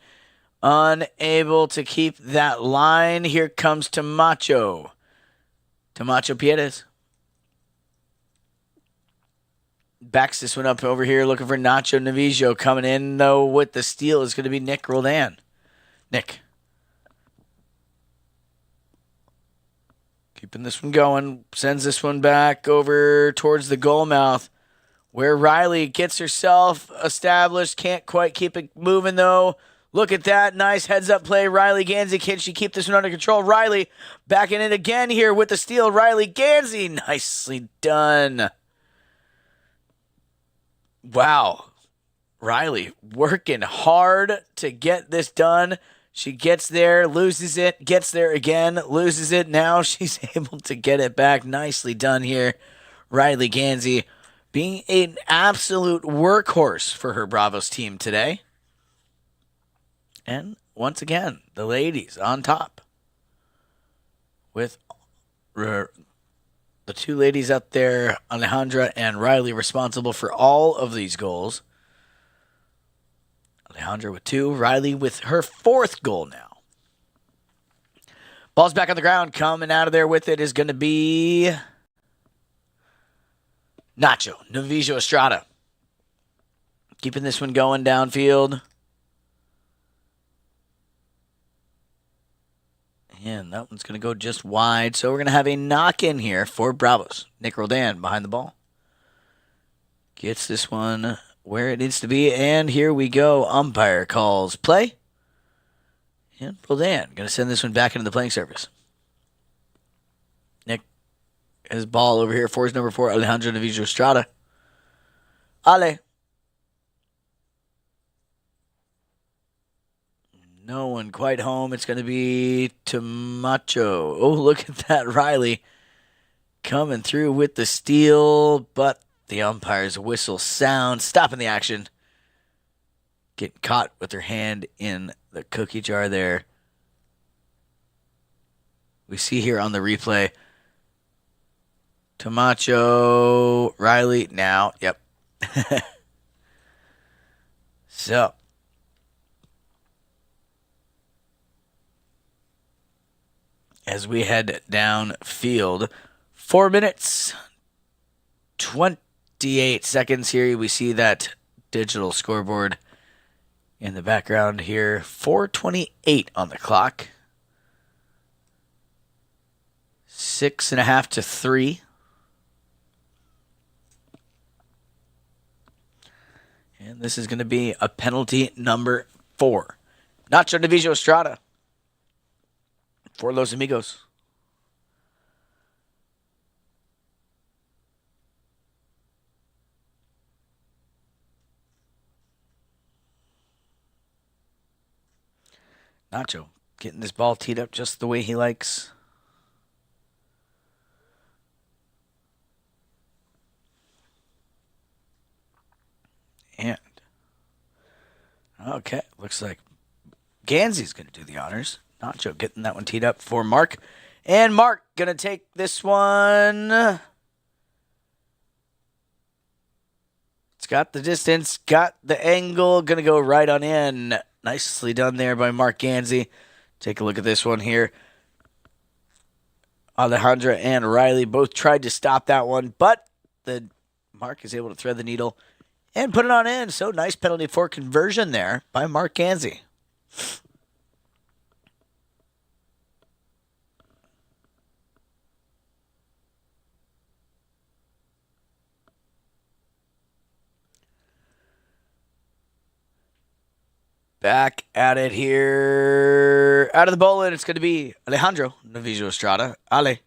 unable to keep that line. Here comes Tamacho. Tamacho Pieta's backs this one up over here, looking for Nacho Navijo. Coming in, though, with the steal is going to be Nick Roldan. Nick. Keeping this one going. Sends this one back over towards the goal mouth, where Riley gets herself established. Can't quite keep it moving, though. Look at that. Nice heads-up play. Riley Gansey. Can she keep this one under control? Riley backing it again here with the steal. Riley Gansey. Nicely done. Wow. Riley working hard to get this done. She gets there, loses it, gets there again, loses it. Now she's able to get it back. Nicely done here. Riley Gansey being an absolute workhorse for her Bravos team today. And once again, the ladies on top with the two ladies out there, Alejandra and Riley, responsible for all of these goals. Alejandra with 2, Riley with her 4th goal now. Ball's back on the ground. Coming out of there with it is going to be Nacho Navijo Estrada. Keeping this one going downfield. And that one's going to go just wide. So we're going to have a knock-in here for Bravos. Nick Roldan behind the ball. Gets this one where it needs to be. And here we go. Umpire calls play. And Roldan going to send this one back into the playing surface. Nick has ball over here for his number 4, Alejandro Navijo Estrada. Ale. No one quite home. It's going to be Tamacho. Oh, look at that. Riley coming through with the steal, but the umpire's whistle sounds, stopping the action. Getting caught with her hand in the cookie jar there. We see here on the replay, Tamacho, Riley now. Yep. So. As we head downfield, 4 minutes, 28 seconds here. We see that digital scoreboard in the background here. 4:28 on the clock. 6.5 to 3. And this is going to be a penalty number 4. Nacho Navijo Estrada for Los Amigos. Nacho getting this ball teed up just the way he likes. And okay, looks like Gansey's going to do the honors. Nacho getting that one teed up for Mark. And Mark going to take this one. It's got the distance, got the angle, going to go right on in. Nicely done there by Mark Gansey. Take a look at this one here. Alejandra and Riley both tried to stop that one, but the Mark is able to thread the needle and put it on in. So nice penalty for conversion there by Mark Gansey. Back at it here. Out of the bowl, and it's going to be Alejandro Navijo Estrada. Ale.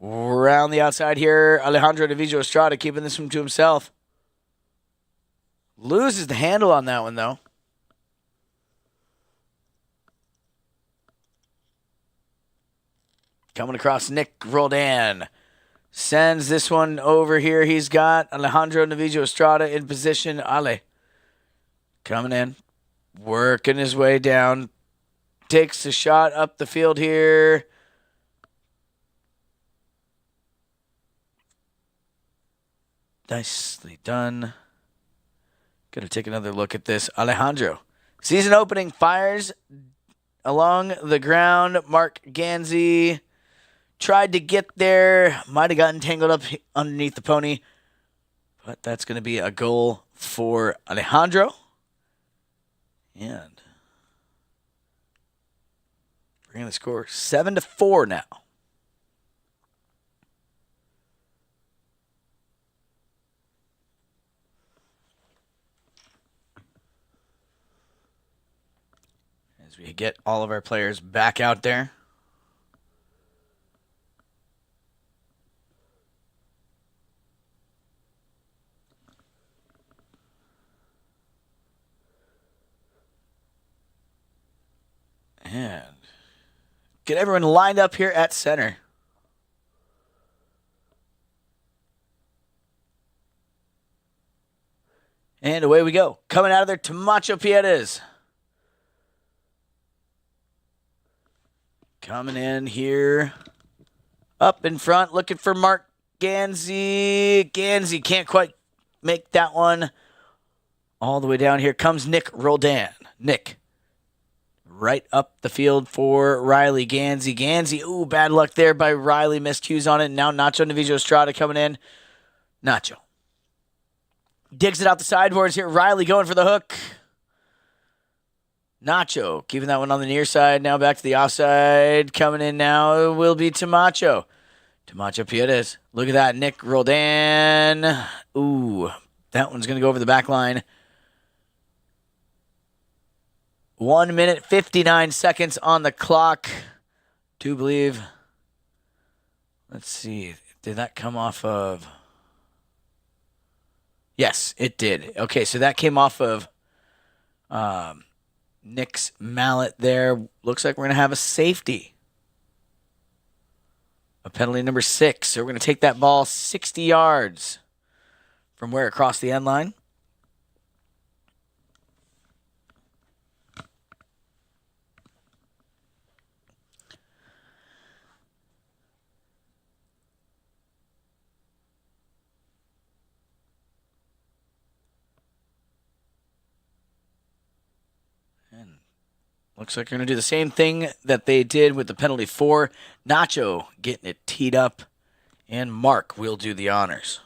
Around the outside here, Alejandro Navijo Estrada keeping this one to himself. Loses the handle on that one, though. Coming across Nick Roldan. Sends this one over here. He's got Alejandro Navijo Estrada in position. Ale. Coming in. Working his way down. Takes a shot up the field here. Nicely done. Gonna take another look at this. Alejandro. Season opening fires along the ground. Mark Ganzi tried to get there. Might have gotten tangled up underneath the pony. But that's going to be a goal for Alejandro. And bringing the score 7-4 now. As we get all of our players back out there. And get everyone lined up here at center. And away we go. Coming out of there, Tamacho Piedes. Coming in here. Up in front, looking for Mark Ganzi. Ganzi can't quite make that one. All the way down here comes Nick Roldan. Nick. Right up the field for Riley Ganzi. Ganzi, ooh, bad luck there by Riley. Missed cues on it. Now Nacho Navijo Estrada coming in. Nacho. Digs it out the sideboards here. Riley going for the hook. Nacho keeping that one on the near side. Now back to the offside. Coming in now will be Tamacho. Tamacho Piedes. Look at that. Nick Roldan. Ooh, that one's going to go over the back line. 1 minute, 59 seconds on the clock. Do believe. Let's see. Did that come off of? Yes, it did. Okay, so that came off of Nick's mallet there. Looks like we're going to have a safety. A penalty number 6. So we're going to take that ball 60 yards from where it crossed the end line. Looks like they're going to do the same thing that they did with the penalty 4. Nacho getting it teed up. And Mark will do the honors.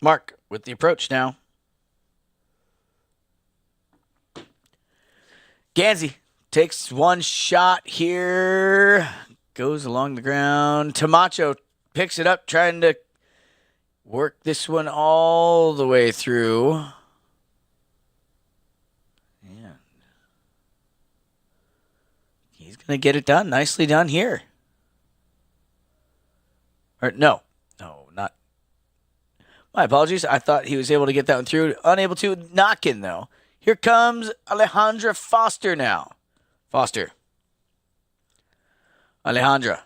Mark with the approach now. Ganzi takes one shot here. Goes along the ground. Tamacho picks it up, trying to work this one all the way through. And he's going to get it done. Nicely done here. Or no, not. My apologies. I thought he was able to get that one through. Unable to. Knock in, though. Here comes Alejandra Foster now. Foster. Alejandra.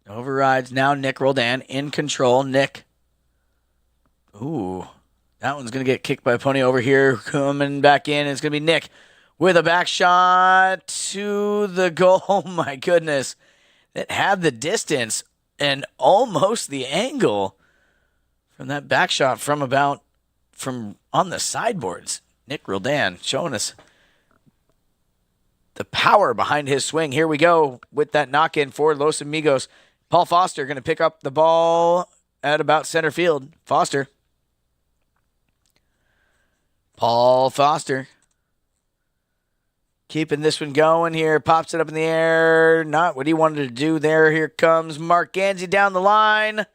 Overrides now. Nick Roldan in control. Nick. Ooh. That one's going to get kicked by a pony over here. Coming back in. It's going to be Nick with a back shot to the goal. Oh, my goodness. It had the distance and almost the angle from that back shot from on the sideboards. Nick Roldan showing us the power behind his swing. Here we go with that knock-in for Los Amigos. Paul Foster going to pick up the ball at about center field. Foster. Paul Foster. Keeping this one going here. Pops it up in the air. Not what he wanted to do there. Here comes Mark Gansey down the line.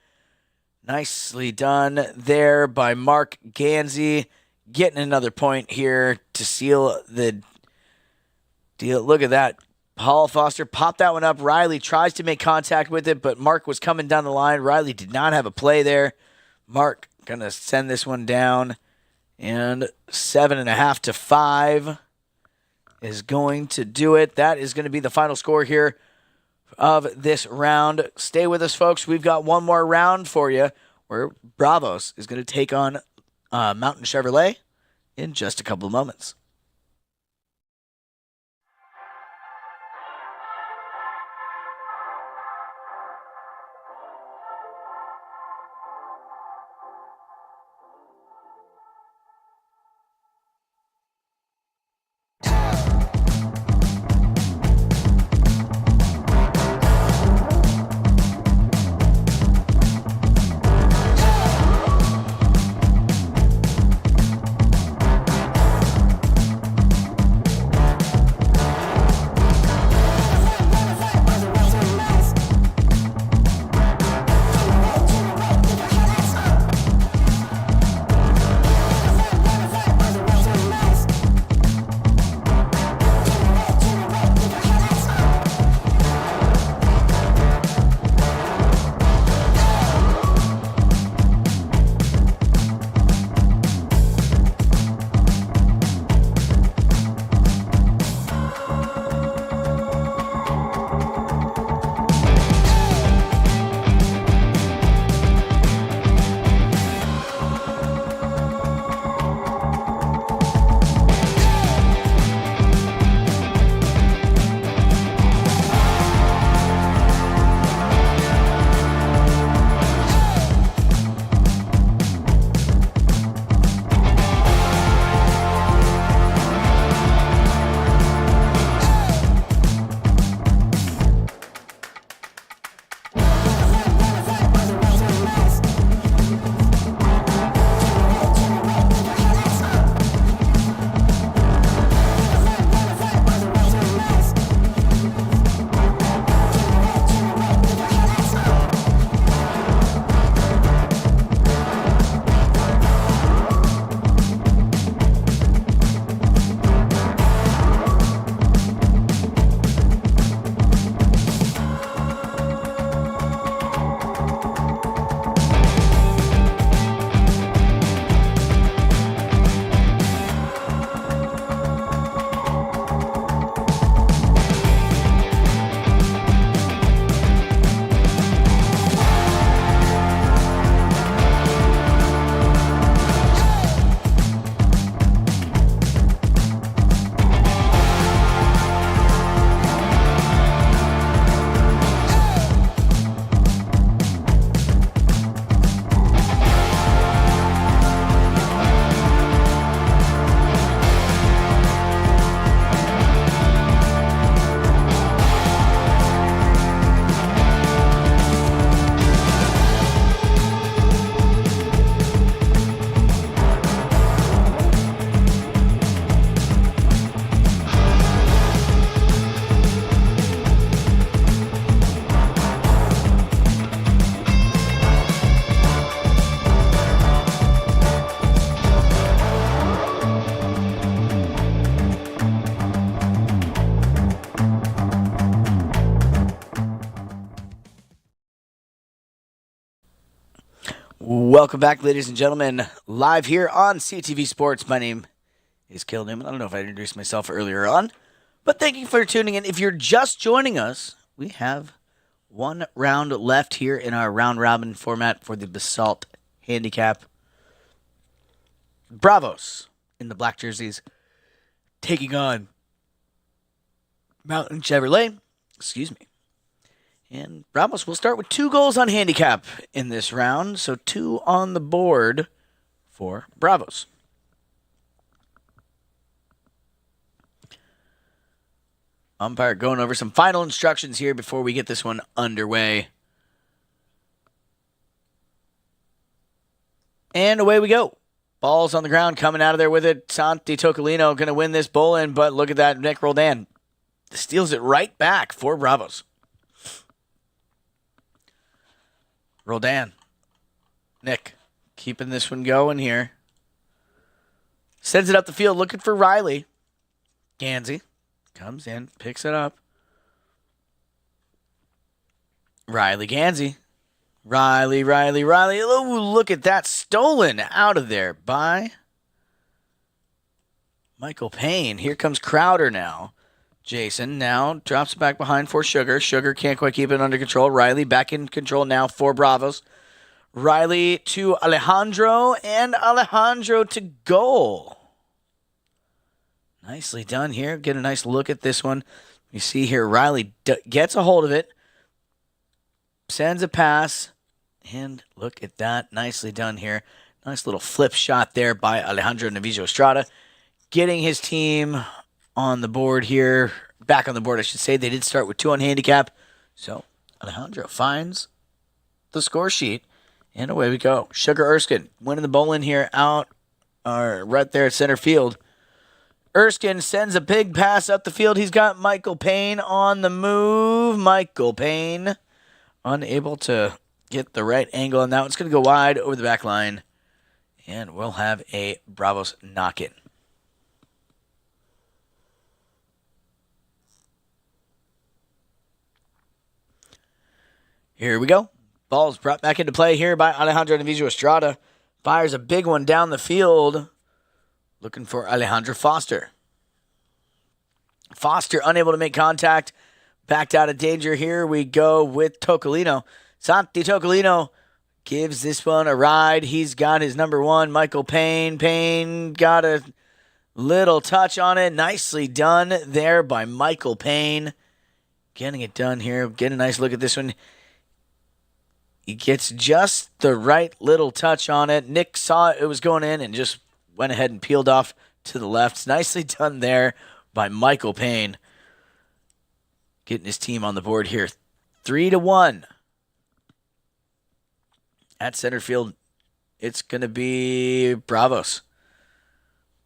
Nicely done there by Mark Gansey. Getting another point here to seal the deal. Look at that. Paul Foster popped that one up. Riley tries to make contact with it, but Mark was coming down the line. Riley did not have a play there. Mark going to send this one down. And 7.5 to 5 is going to do it. That is going to be the final score here of this round. Stay with us, folks. We've got one more round for you where Bravos is going to take on Mountain Chevrolet in just a couple of moments. Welcome back, ladies and gentlemen, live here on CTV Sports. My name is Cale Newman. I don't know if I introduced myself earlier on, but thank you for tuning in. If you're just joining us, we have one round left here in our round-robin format for the Basalt Handicap. Bravos in the black jerseys taking on Mountain Chevrolet. Excuse me. And Bravos will start with 2 goals on handicap in this round, so 2 on the board for Bravos. Umpire going over some final instructions here before we get this one underway. And away we go. Ball's on the ground, coming out of there with it. Santi Tocolino going to win this bull-in, but look at that. Nick Roldan steals it right back for Bravos. Roldan. Nick keeping this one going here. Sends it up the field looking for Riley. Gansey comes in, picks it up. Riley Gansey. Riley. Oh, look at that. Stolen out of there by Michael Payne. Here comes Crowder now. Jason now drops it back behind for Sugar. Sugar can't quite keep it under control. Riley back in control now for Bravos. Riley to Alejandro, and Alejandro to goal. Nicely done here. Get a nice look at this one. You see here, Riley gets a hold of it. Sends a pass, and look at that. Nicely done here. Nice little flip shot there by Alejandro Navijo Estrada. Getting his team on the board here. Back on the board, I should say. They did start with 2 on handicap. So Alejandro finds the score sheet, and away we go. Sugar Erskine winning the bowling here out right there at center field. Erskine sends a big pass up the field. He's got Michael Payne on the move. Michael Payne unable to get the right angle on that. It's going to go wide over the back line, and we'll have a Bravos knock-in. Here we go. Ball's brought back into play here by Alejandro Navijo Estrada. Fires a big one down the field. Looking for Alejandro Foster. Foster unable to make contact. Backed out of danger. Here we go with Tocolino. Santi Tocolino gives this one a ride. He's got his number 1, Michael Payne. Payne got a little touch on it. Nicely done there by Michael Payne. Getting it done here. Get a nice look at this one. He gets just the right little touch on it. Nick saw it was going in and just went ahead and peeled off to the left. Nicely done there by Michael Payne. Getting his team on the board here. 3-1. At center field, it's going to be Bravos.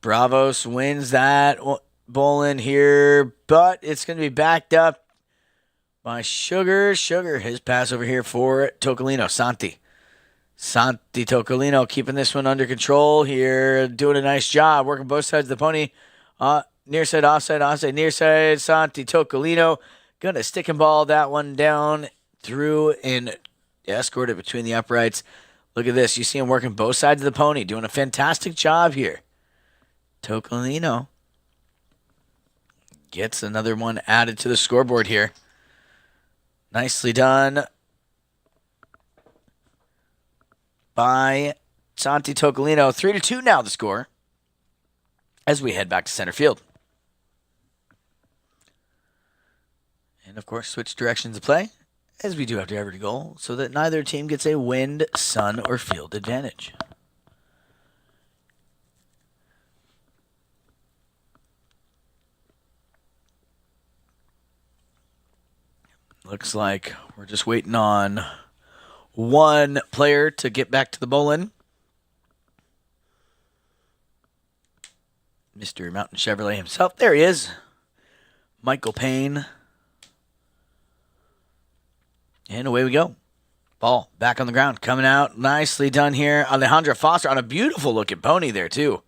Bravos wins that bowling here, but it's going to be backed up by Sugar. Sugar, his pass over here for Tocolino. Santi Tocolino keeping this one under control here. Doing a nice job. Working both sides of the pony. Near side, offside, near side. Santi Tocolino going to stick and ball that one down through and escort it between the uprights. Look at this. You see him working both sides of the pony. Doing a fantastic job here. Tocolino gets another one added to the scoreboard here. Nicely done by Santi Tocolino. 3-2 now the score as we head back to center field. And, of course, switch directions of play as we do after every goal so that neither team gets a wind, sun, or field advantage. Looks like we're just waiting on one player to get back to the bowling. Mr. Mountain Chevrolet himself. There he is. Michael Payne. And away we go. Ball back on the ground. Coming out. Nicely done here. Alejandro Foster on a beautiful looking pony there too.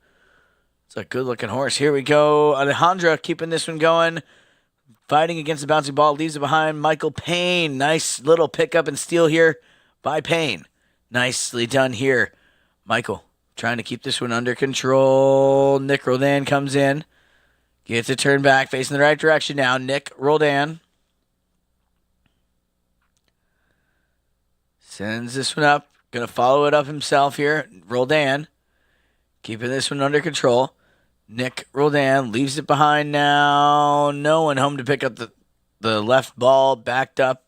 It's a good looking horse. Here we go. Alejandro keeping this one going. Fighting against the bouncy ball. Leaves it behind. Michael Payne. Nice little pickup and steal here by Payne. Nicely done here. Michael trying to keep this one under control. Nick Roldan comes in. Gets a turn back. Facing the right direction now. Nick Roldan. Sends this one up. Going to follow it up himself here. Roldan. Keeping this one under control. Nick Roldan leaves it behind now. No one home to pick up the left ball. Backed up.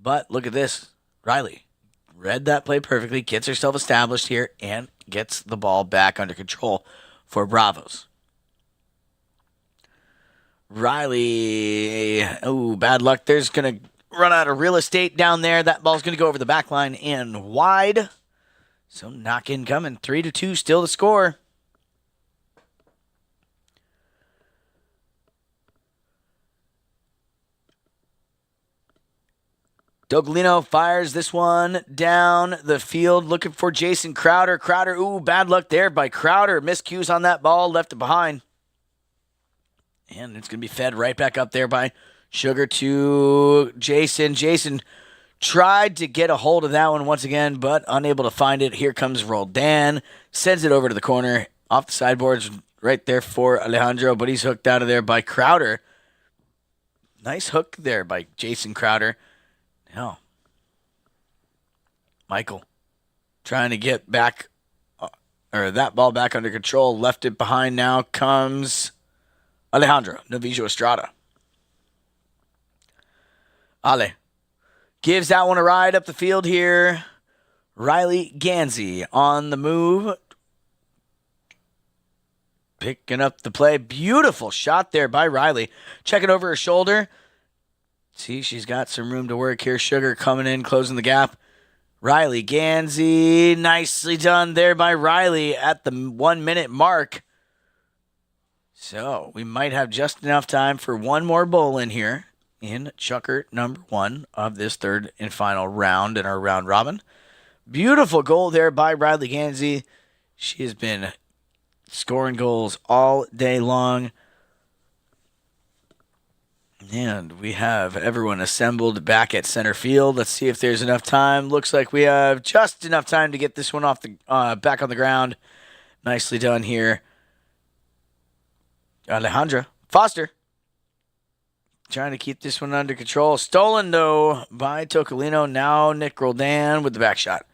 But look at this. Riley read that play perfectly. Gets herself established here. And gets the ball back under control for Bravos. Riley. Oh, bad luck. There's going to run out of real estate down there. That ball's going to go over the back line and wide. So knock in coming. 3-2 still the score. Doglino fires this one down the field looking for Jason Crowder. Crowder, ooh, bad luck there by Crowder. Miscues on that ball, left it behind. And it's going to be fed right back up there by Sugar to Jason. Jason tried to get a hold of that one once again, but unable to find it. Here comes Roldan. Sends it over to the corner. Off the sideboards right there for Alejandro, but he's hooked out of there by Crowder. Nice hook there by Jason Crowder. Now, Michael trying to get back, or that ball back under control. Left it behind. Now comes Alejandro Novijo Estrada. Ale gives that one a ride up the field here. Riley Gansey on the move. Picking up the play. Beautiful shot there by Riley. Checking over her shoulder. See, she's got some room to work here. Sugar coming in, closing the gap. Riley Gansey. Nicely done there by Riley at the 1 minute mark. So we might have just enough time for one more bowl in here in Chucker number 1 of this third and final round in our round robin. Beautiful goal there by Riley Gansey. She has been scoring goals all day long. And we have everyone assembled back at center field. Let's see if there's enough time. Looks like we have just enough time to get this one off the back on the ground. Nicely done here. Alejandra Foster trying to keep this one under control. Stolen, though, by Tocolino. Now Nick Roldan with the back shot.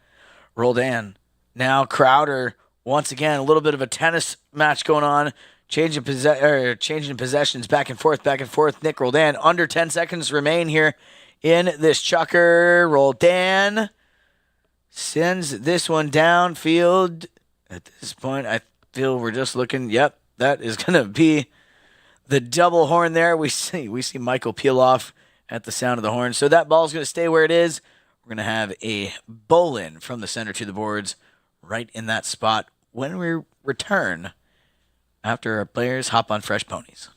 Roldan. Now Crowder. Once again, a little bit of a tennis match going on. Changing possessions back and forth. Nick Roldan. Under 10 seconds remain here in this Chucker. Roldan sends this one downfield. At this point, I feel we're just looking. Yep, that is going to be the double horn there. We see Michael peel off at the sound of the horn. So that ball's going to stay where it is. We're going to have a bowl in from the center to the boards right in that spot when we return after our players hop on fresh ponies.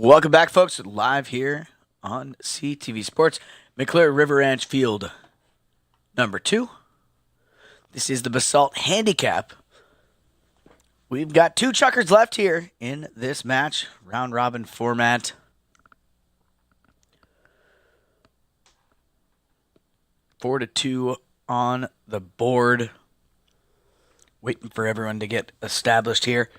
Welcome back, folks. Live here on CTV Sports, McClure River Ranch Field number 2. This is the Basalt Handicap. We've got 2 chuckers left here in this match, round robin format. Four to 2 on the board. Waiting for everyone to get established here.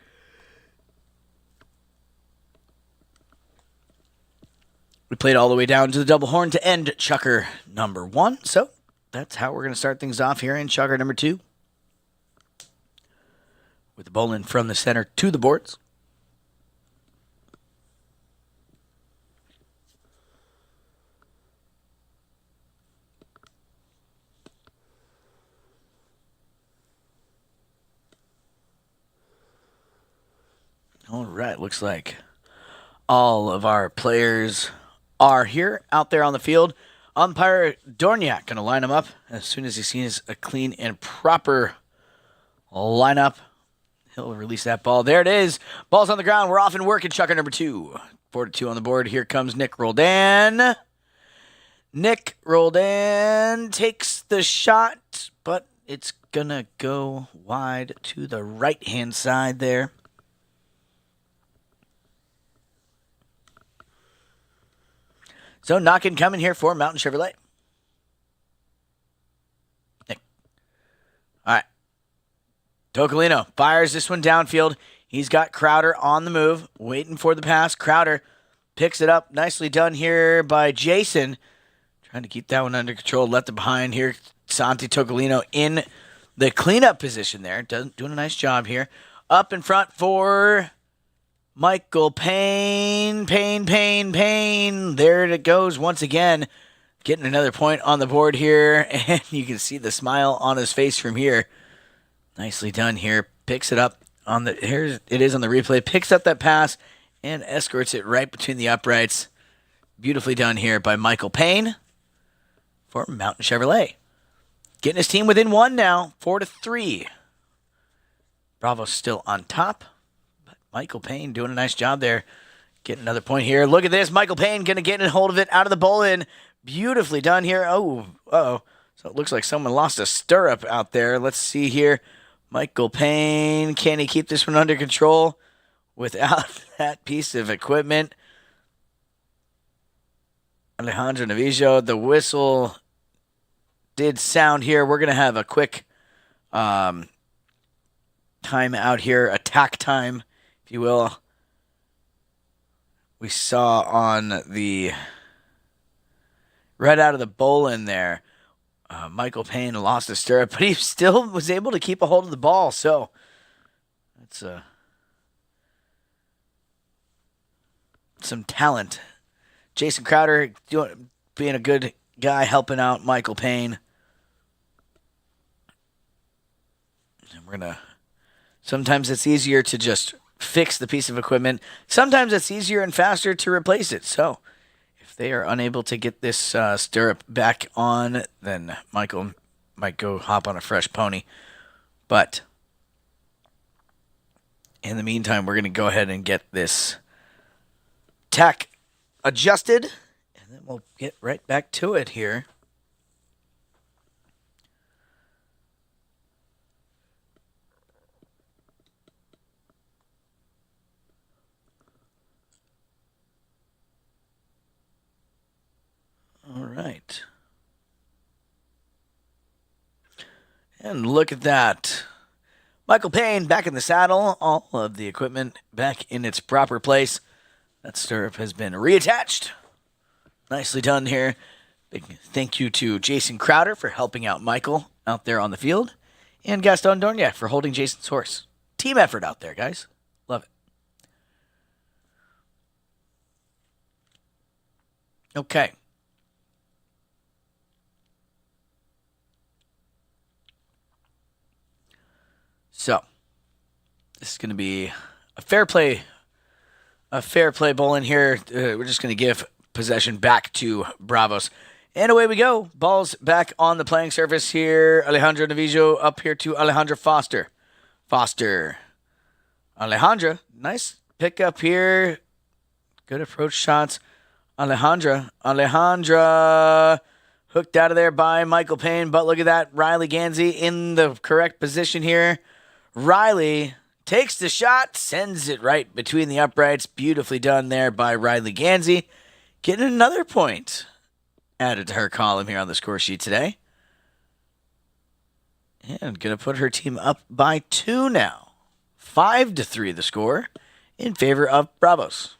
We played all the way down to the double horn to end chucker number 1. So that's how we're going to start things off here in chucker number 2. With the ball in from the center to the boards. All right, looks like all of our players are here out there on the field. Umpire Dorniak going to line them up as soon as he sees a clean and proper lineup. He'll release that ball. There it is. Ball's on the ground. We're off and working. Chucker number 2. 4 to 2 on the board. Here comes Nick Roldan. Nick Roldan takes the shot, but it's going to go wide to the right-hand side there. So knocking coming here for Mountain Chevrolet. Nick. All right. Tocolino fires this one downfield. He's got Crowder on the move, waiting for the pass. Crowder picks it up. Nicely done here by Jason. Trying to keep that one under control. Left it behind here. Santi Tocolino in the cleanup position there. Doing a nice job here. Up in front for Michael Payne. Payne. There it goes once again. Getting another point on the board here. And you can see the smile on his face from here. Nicely done here. Picks it up on the, here it is on the replay. Picks up that pass and escorts it right between the uprights. Beautifully done here by Michael Payne for Mountain Chevrolet. Getting his team within 1 now, 4 to 3. Bravo's still on top. But Michael Payne doing a nice job there. Getting another point here. Look at this. Michael Payne going to get a hold of it out of the bowl-in. Beautifully done here. Oh, uh-oh. So it looks like someone lost a stirrup out there. Let's see here. Michael Payne, can he keep this one under control without that piece of equipment? Alejandro Navijo, the whistle did sound here. We're going to have a quick time out here, attack time, if you will. We saw on the right out of the bowl-in there, Michael Payne lost his stirrup, but he still was able to keep a hold of the ball. So that's some talent. Jason Crowder being a good guy, helping out Michael Payne. And we're going to... Sometimes it's easier to just fix the piece of equipment. Sometimes it's easier and faster to replace it. So if they are unable to get this stirrup back on, then Michael might go hop on a fresh pony. But in the meantime, we're going to go ahead and get this tack adjusted, and then we'll get right back to it here. All right. And look at that. Michael Payne back in the saddle. All of the equipment back in its proper place. That stirrup has been reattached. Nicely done here. Big thank you to Jason Crowder for helping out Michael out there on the field. And Gaston Dorniak for holding Jason's horse. Team effort out there, guys. Love it. Okay. So, this is going to be a fair play bowl in here. We're just going to give possession back to Bravos. And away we go. Ball's back on the playing surface here. Alejandro Navijo up here to Alejandro Foster. Alejandro, nice pick up here. Good approach shots. Alejandra hooked out of there by Michael Payne, but look at that. Riley Gansey in the correct position here. Riley takes the shot, sends it right between the uprights. Beautifully done there by Riley Gansey. Getting another point added to her column here on the score sheet today. And going to put her team up by 2 now. 5-3 the score in favor of Bravos.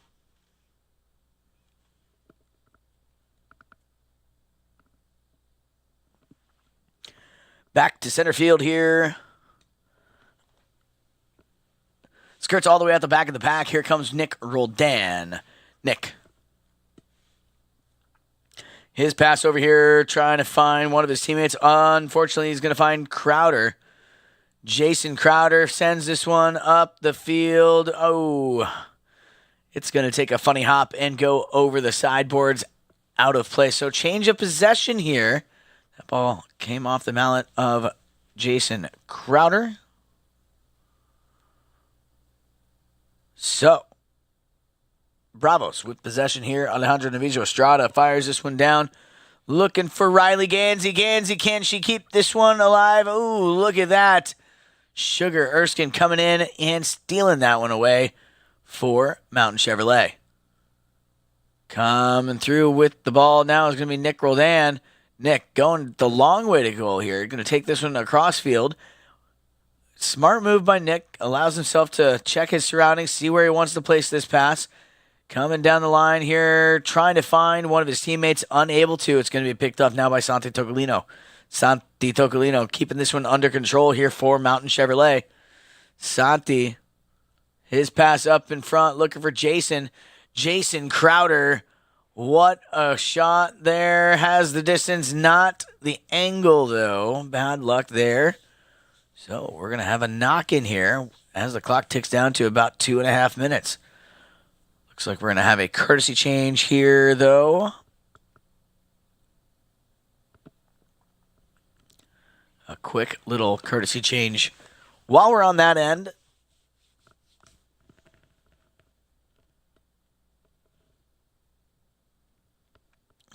Back to center field here. Skirts all the way out the back of the pack. Here comes Nick Roldan. Nick. His pass over here, trying to find one of his teammates. Unfortunately, he's going to find Crowder. Jason Crowder sends this one up the field. Oh, it's going to take a funny hop and go over the sideboards, out of play. So change of possession here. That ball came off the mallet of Jason Crowder. So, Bravos with possession here. Alejandro Navijo Estrada fires this one down. Looking for Riley Gansey. Gansey, can she keep this one alive? Ooh, look at that. Sugar Erskine coming in and stealing that one away for Mountain Chevrolet. Coming through with the ball now is going to be Nick Roldan. Nick going the long way to goal here. Going to take this one across field. Smart move by Nick. Allows himself to check his surroundings, see where he wants to place this pass. Coming down the line here, trying to find one of his teammates. Unable to. It's going to be picked up now by Santi Tocolino. Santi Tocolino keeping this one under control here for Mountain Chevrolet. Santi, his pass up in front, looking for Jason. Jason Crowder. What a shot there. Has the distance, not the angle, though. Bad luck there. So we're going to have a knock in here as the clock ticks down to about 2.5 minutes. Looks like we're going to have a courtesy change here, though. A quick little courtesy change while we're on that end.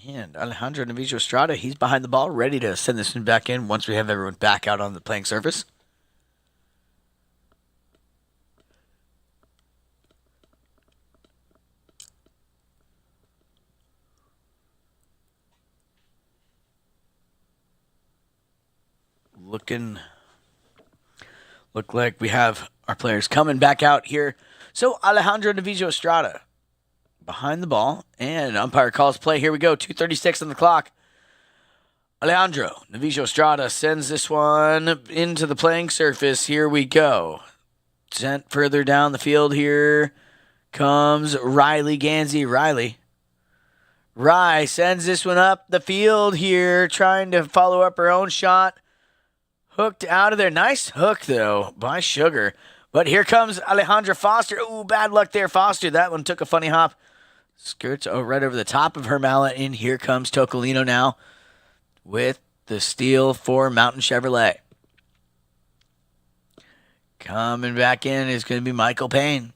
And Alejandro Navijo Estrada, he's behind the ball, ready to send this one back in once we have everyone back out on the playing surface. Look like we have our players coming back out here. So Alejandro Navijo Estrada behind the ball, and umpire calls play. Here we go, 2:36 on the clock. Alejandro Navijo Estrada sends this one into the playing surface. Here we go. Sent further down the field here comes Riley Gansey. Rye sends this one up the field here, trying to follow up her own shot. Hooked out of there. Nice hook, though, by Sugar. But here comes Alejandra Foster. Ooh, bad luck there, Foster. That one took a funny hop. Skirts right over the top of her mallet, and here comes Tocolino now with the steal for Mountain Chevrolet. Coming back in is going to be Michael Payne.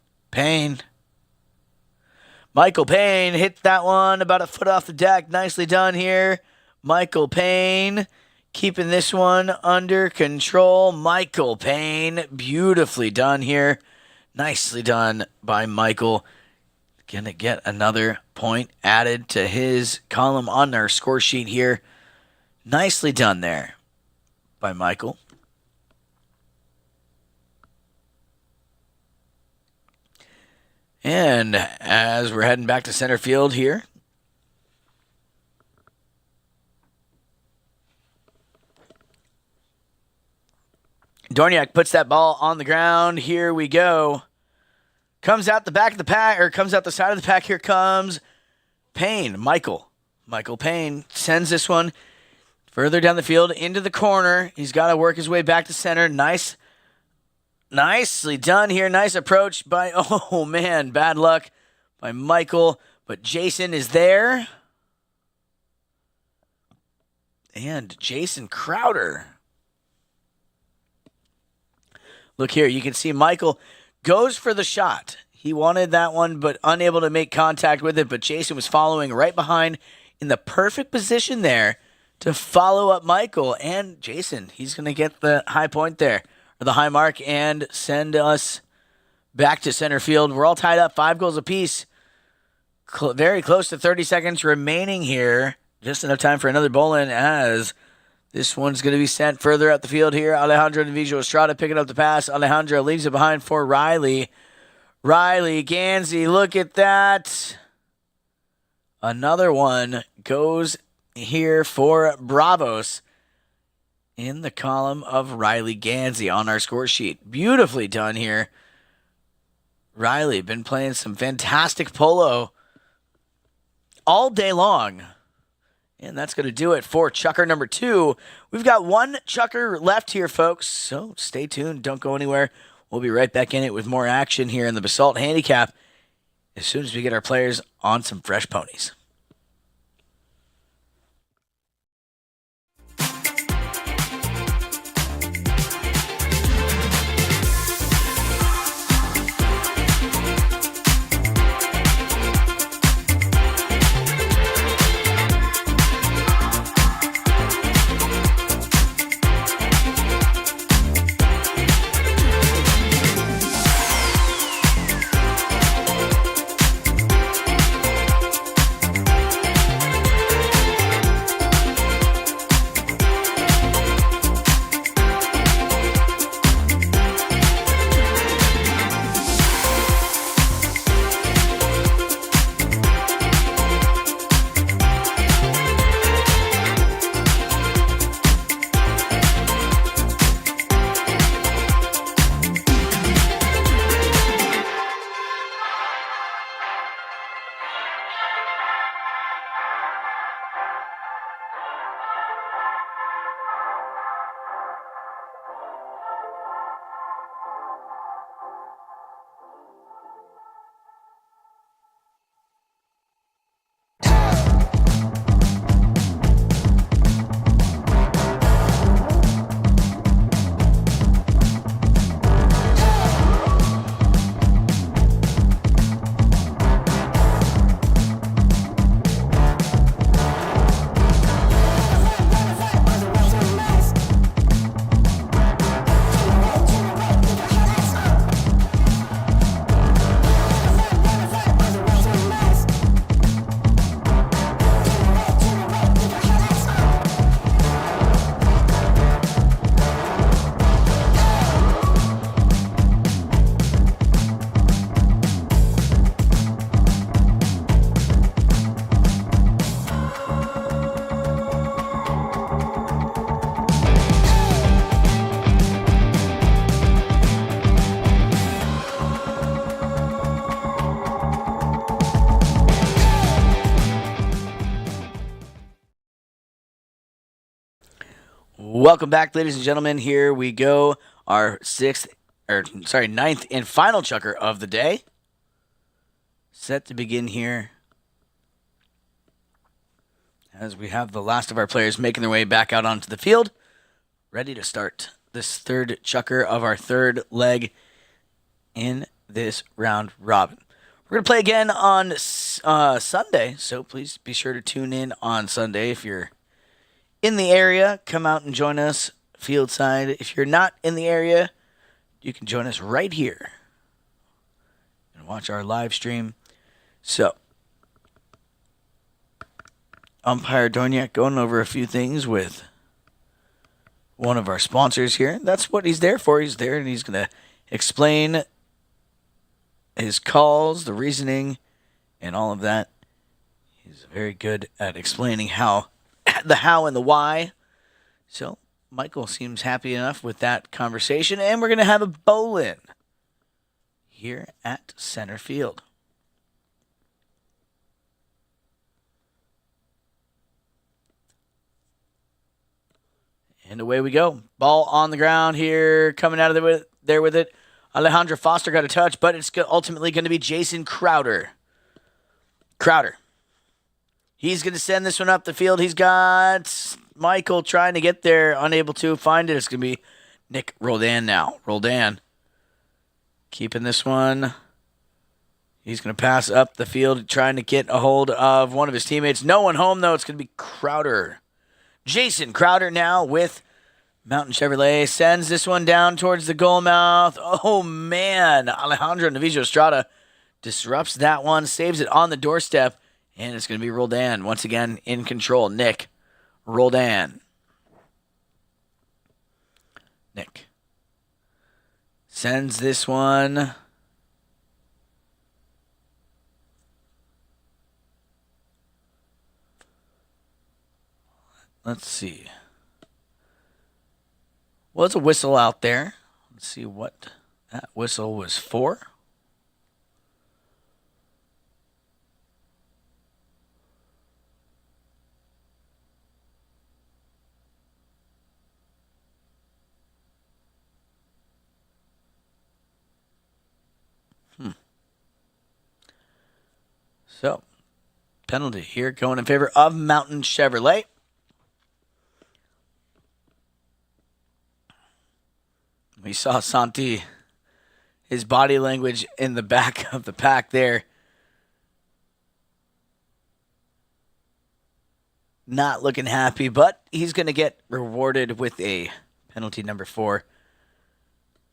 Michael Payne hit that one about a foot off the deck. Nicely done here. Michael Payne keeping this one under control. Michael Payne, beautifully done here. Nicely done by Michael. Going to get another point added to his column on our score sheet here. Nicely done there by Michael. And as we're heading back to center field here, Dorniak puts that ball on the ground. Here we go. Comes out the back of the pack, or comes out the side of the pack. Here comes Payne. Michael Payne sends this one further down the field into the corner. He's got to work his way back to center. Nicely done here. Nice approach by, oh man, bad luck by Michael. But Jason is there. And Jason Crowder. Look here, you can see Michael goes for the shot. He wanted that one, but unable to make contact with it. But Jason was following right behind in the perfect position there to follow up Michael. And Jason, he's going to get the high point there, or the high mark, and send us back to center field. We're all tied up, 5 goals apiece. Very close to 30 seconds remaining here. Just enough time for another Bolin as this one's going to be sent further out the field here. Alejandro Navijo Estrada picking up the pass. Alejandro leaves it behind for Riley. Riley, Gansey, look at that. Another one goes here for Bravos in the column of Riley Gansey on our score sheet. Beautifully done here. Riley been playing some fantastic polo all day long. And that's going to do it for Chucker number 2. We've got 1 Chucker left here, folks. So stay tuned. Don't go anywhere. We'll be right back in it with more action here in the Basalt Handicap as soon as we get our players on some fresh ponies. Welcome back, ladies and gentlemen. Here we go. Our ninth and final chucker of the day. Set to begin here as we have the last of our players making their way back out onto the field, ready to start this third chucker of our third leg in this round robin. We're going to play again on Sunday, so please be sure to tune in on Sunday. If you're in the area, come out and join us field side. If you're not in the area, you can join us right here and watch our live stream. So, Umpire Dorniak going over a few things with one of our sponsors here. That's what he's there for. He's there and he's going to explain his calls, the reasoning, and all of that. He's very good at explaining the how and the why. So, Michael seems happy enough with that conversation, and we're going to have a bowl-in here at center field. And away we go. Ball on the ground here, coming out of there with it. Alejandro Foster got a touch, but it's ultimately going to be Jason Crowder. He's going to send this one up the field. He's got Michael trying to get there, unable to find it. It's going to be Nick Roldan now. Roldan keeping this one He's going to pass up the field, trying to get a hold of one of his teammates. No one home, though. It's going to be Crowder. Jason Crowder now with Mountain Chevrolet. Sends this one down towards the goal mouth. Oh, man. Alejandro Navijo Estrada disrupts that one, saves it on the doorstep, and it's going to be Roldan once again in control. Nick Roldan. Nick sends this one. Let's see. Was a whistle out there. Let's see what that whistle was for. So, penalty here going in favor of Mountain Chevrolet. We saw Santi, his body language in the back of the pack there. Not looking happy, but he's going to get rewarded with a penalty number 4.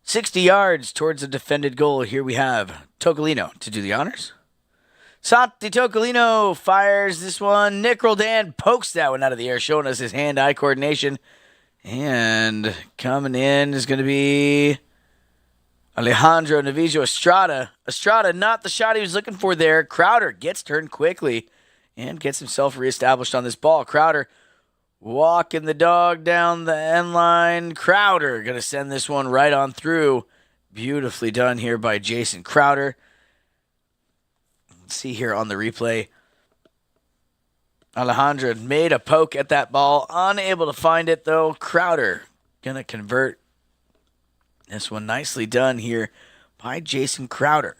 60 yards towards the defended goal. Here we have Tocolino to do the honors. Santi Tocolino fires this one. Nick Roldan pokes that one out of the air, showing us his hand-eye coordination. And coming in is going to be Alejandro Navijo Estrada. Estrada, not the shot he was looking for there. Crowder gets turned quickly and gets himself reestablished on this ball. Crowder walking the dog down the end line. Crowder going to send this one right on through. Beautifully done here by Jason Crowder. Let's see here on the replay. Alejandro made a poke at that ball. Unable to find it, though. Crowder going to convert this one. Nicely done here by Jason Crowder.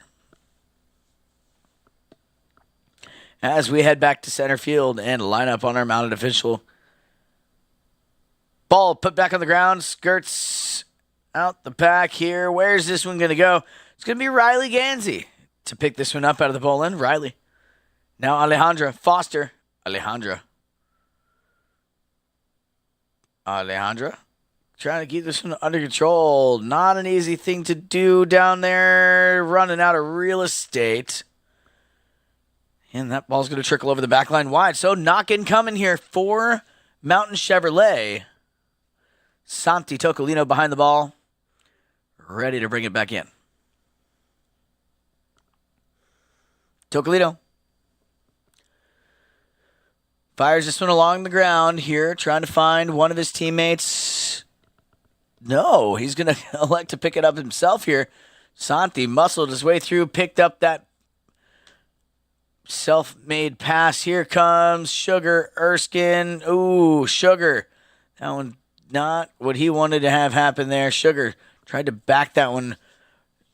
As we head back to center field and line up on our mounted official. Ball put back on the ground. Skirts out the pack here. Where's this one going to go? It's going to be Riley Gansey to pick this one up out of the ball in. Riley. Now Alejandra Foster. Alejandra trying to keep this one under control. Not an easy thing to do down there. Running out of real estate. And that ball's going to trickle over the back line wide. So knocking coming here for Mountain Chevrolet. Santi Tocolino behind the ball. Ready to bring it back in. Tocolino fires this one along the ground here, trying to find one of his teammates. No, he's going to elect to pick it up himself here. Santi muscled his way through, picked up that self-made pass. Here comes Sugar Erskine. Ooh, Sugar. That one, not what he wanted to have happen there. Sugar tried to back that one,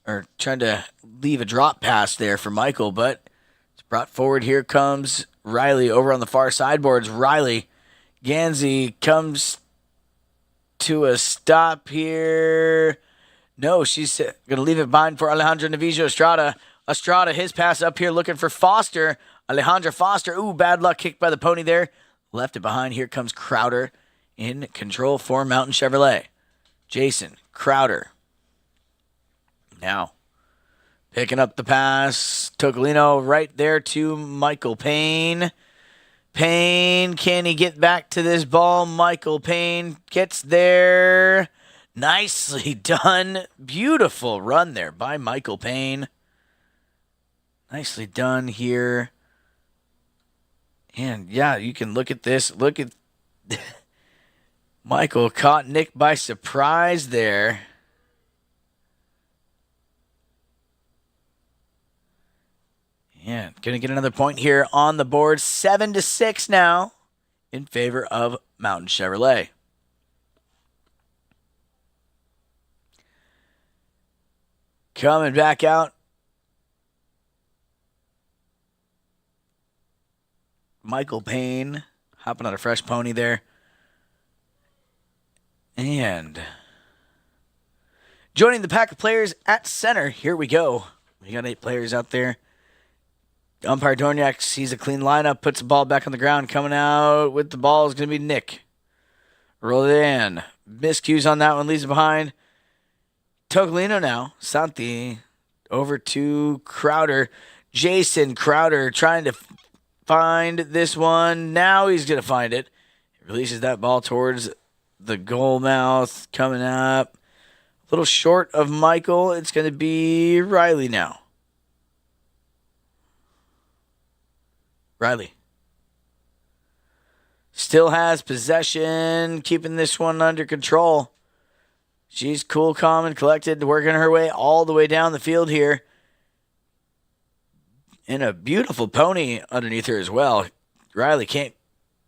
or tried to leave a drop pass there for Michael, but it's brought forward. Here comes Riley over on the far sideboards. Riley Gansey comes to a stop here. No, she's going to leave it behind for Alejandro Navijo Estrada. Estrada, his pass up here looking for Foster. Alejandro Foster. Ooh, bad luck kicked by the pony there. Left it behind. Here comes Crowder in control for Mountain Chevrolet. Jason Crowder. Now, picking up the pass. Tocolino right there to Michael Payne. Payne, can he get back to this ball? Michael Payne gets there. Nicely done. Beautiful run there by Michael Payne. Nicely done here. And yeah, you can look at this. Look at Michael caught Nick by surprise there. Yeah, going to get another point here on the board. 7-6 now in favor of Mountain Chevrolet. Coming back out. Michael Payne hopping on a fresh pony there. And joining the pack of players at center. Here we go. We got 8 players out there. Umpire Dorniak sees a clean lineup, puts the ball back on the ground. Coming out with the ball is going to be Nick. Roll it in. Miscues on that one, leaves it behind. Tocolino now. Santi over to Crowder. Jason Crowder trying to find this one. Now he's going to find it. He releases that ball towards the goal mouth. Coming up. A little short of Michael. It's going to be Riley now. Riley still has possession, keeping this one under control. She's cool, calm, and collected, working her way all the way down the field here. And a beautiful pony underneath her as well. Riley can't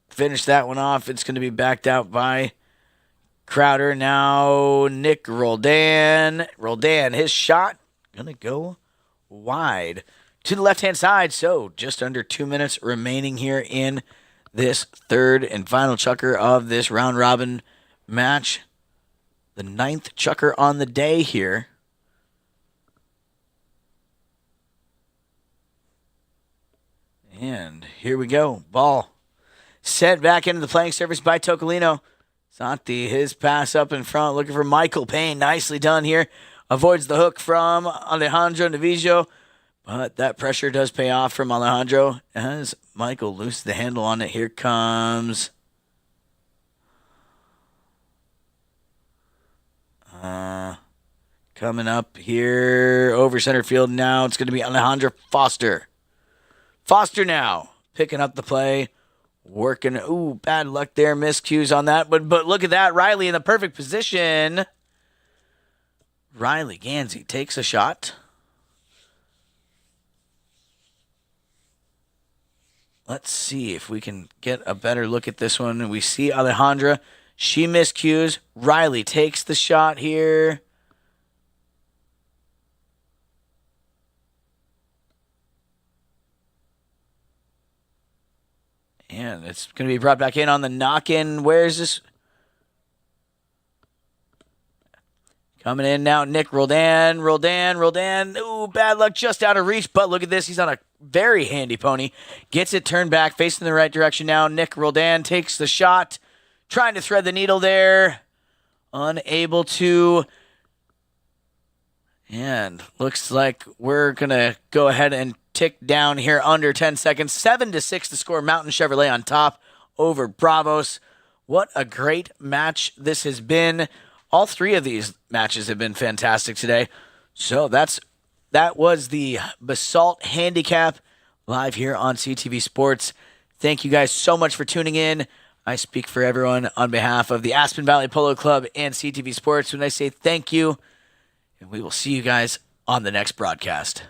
finish that one off. It's going to be backed out by Crowder. Now Nick Roldan. Roldan, his shot, going to go wide to the left-hand side. So just under 2 minutes remaining here in this third and final chukker of this round-robin match. The 9th chukker on the day here. And here we go. Ball set back into the playing surface by Tocolino. Santi, his pass up in front, looking for Michael Payne. Nicely done here. Avoids the hook from Alejandro Navijo. But that pressure does pay off from Alejandro as Michael loses the handle on it. Here comes coming up here over center field now. It's going to be Alejandro Foster. Foster now picking up the play. Working. Ooh, bad luck there. Miscues on that. But look at that. Riley in the perfect position. Riley Gansey takes a shot. Let's see if we can get a better look at this one. We see Alejandra. She miscues. Riley takes the shot here. And it's going to be brought back in on the knock-in. Where is this? Coming in now, Nick Roldan. Ooh, bad luck, just out of reach. But look at this. He's on a very handy pony. Gets it turned back, facing the right direction now. Nick Roldan takes the shot. Trying to thread the needle there. Unable to. And looks like we're going to go ahead and tick down here under 10 seconds. 7-6 to score. Mountain Chevrolet on top over Bravos. What a great match this has been. All three of these matches have been fantastic today. So that was the Basalt Handicap live here on CTV Sports. Thank you guys so much for tuning in. I speak for everyone on behalf of the Aspen Valley Polo Club and CTV Sports when I say thank you. And we will see you guys on the next broadcast.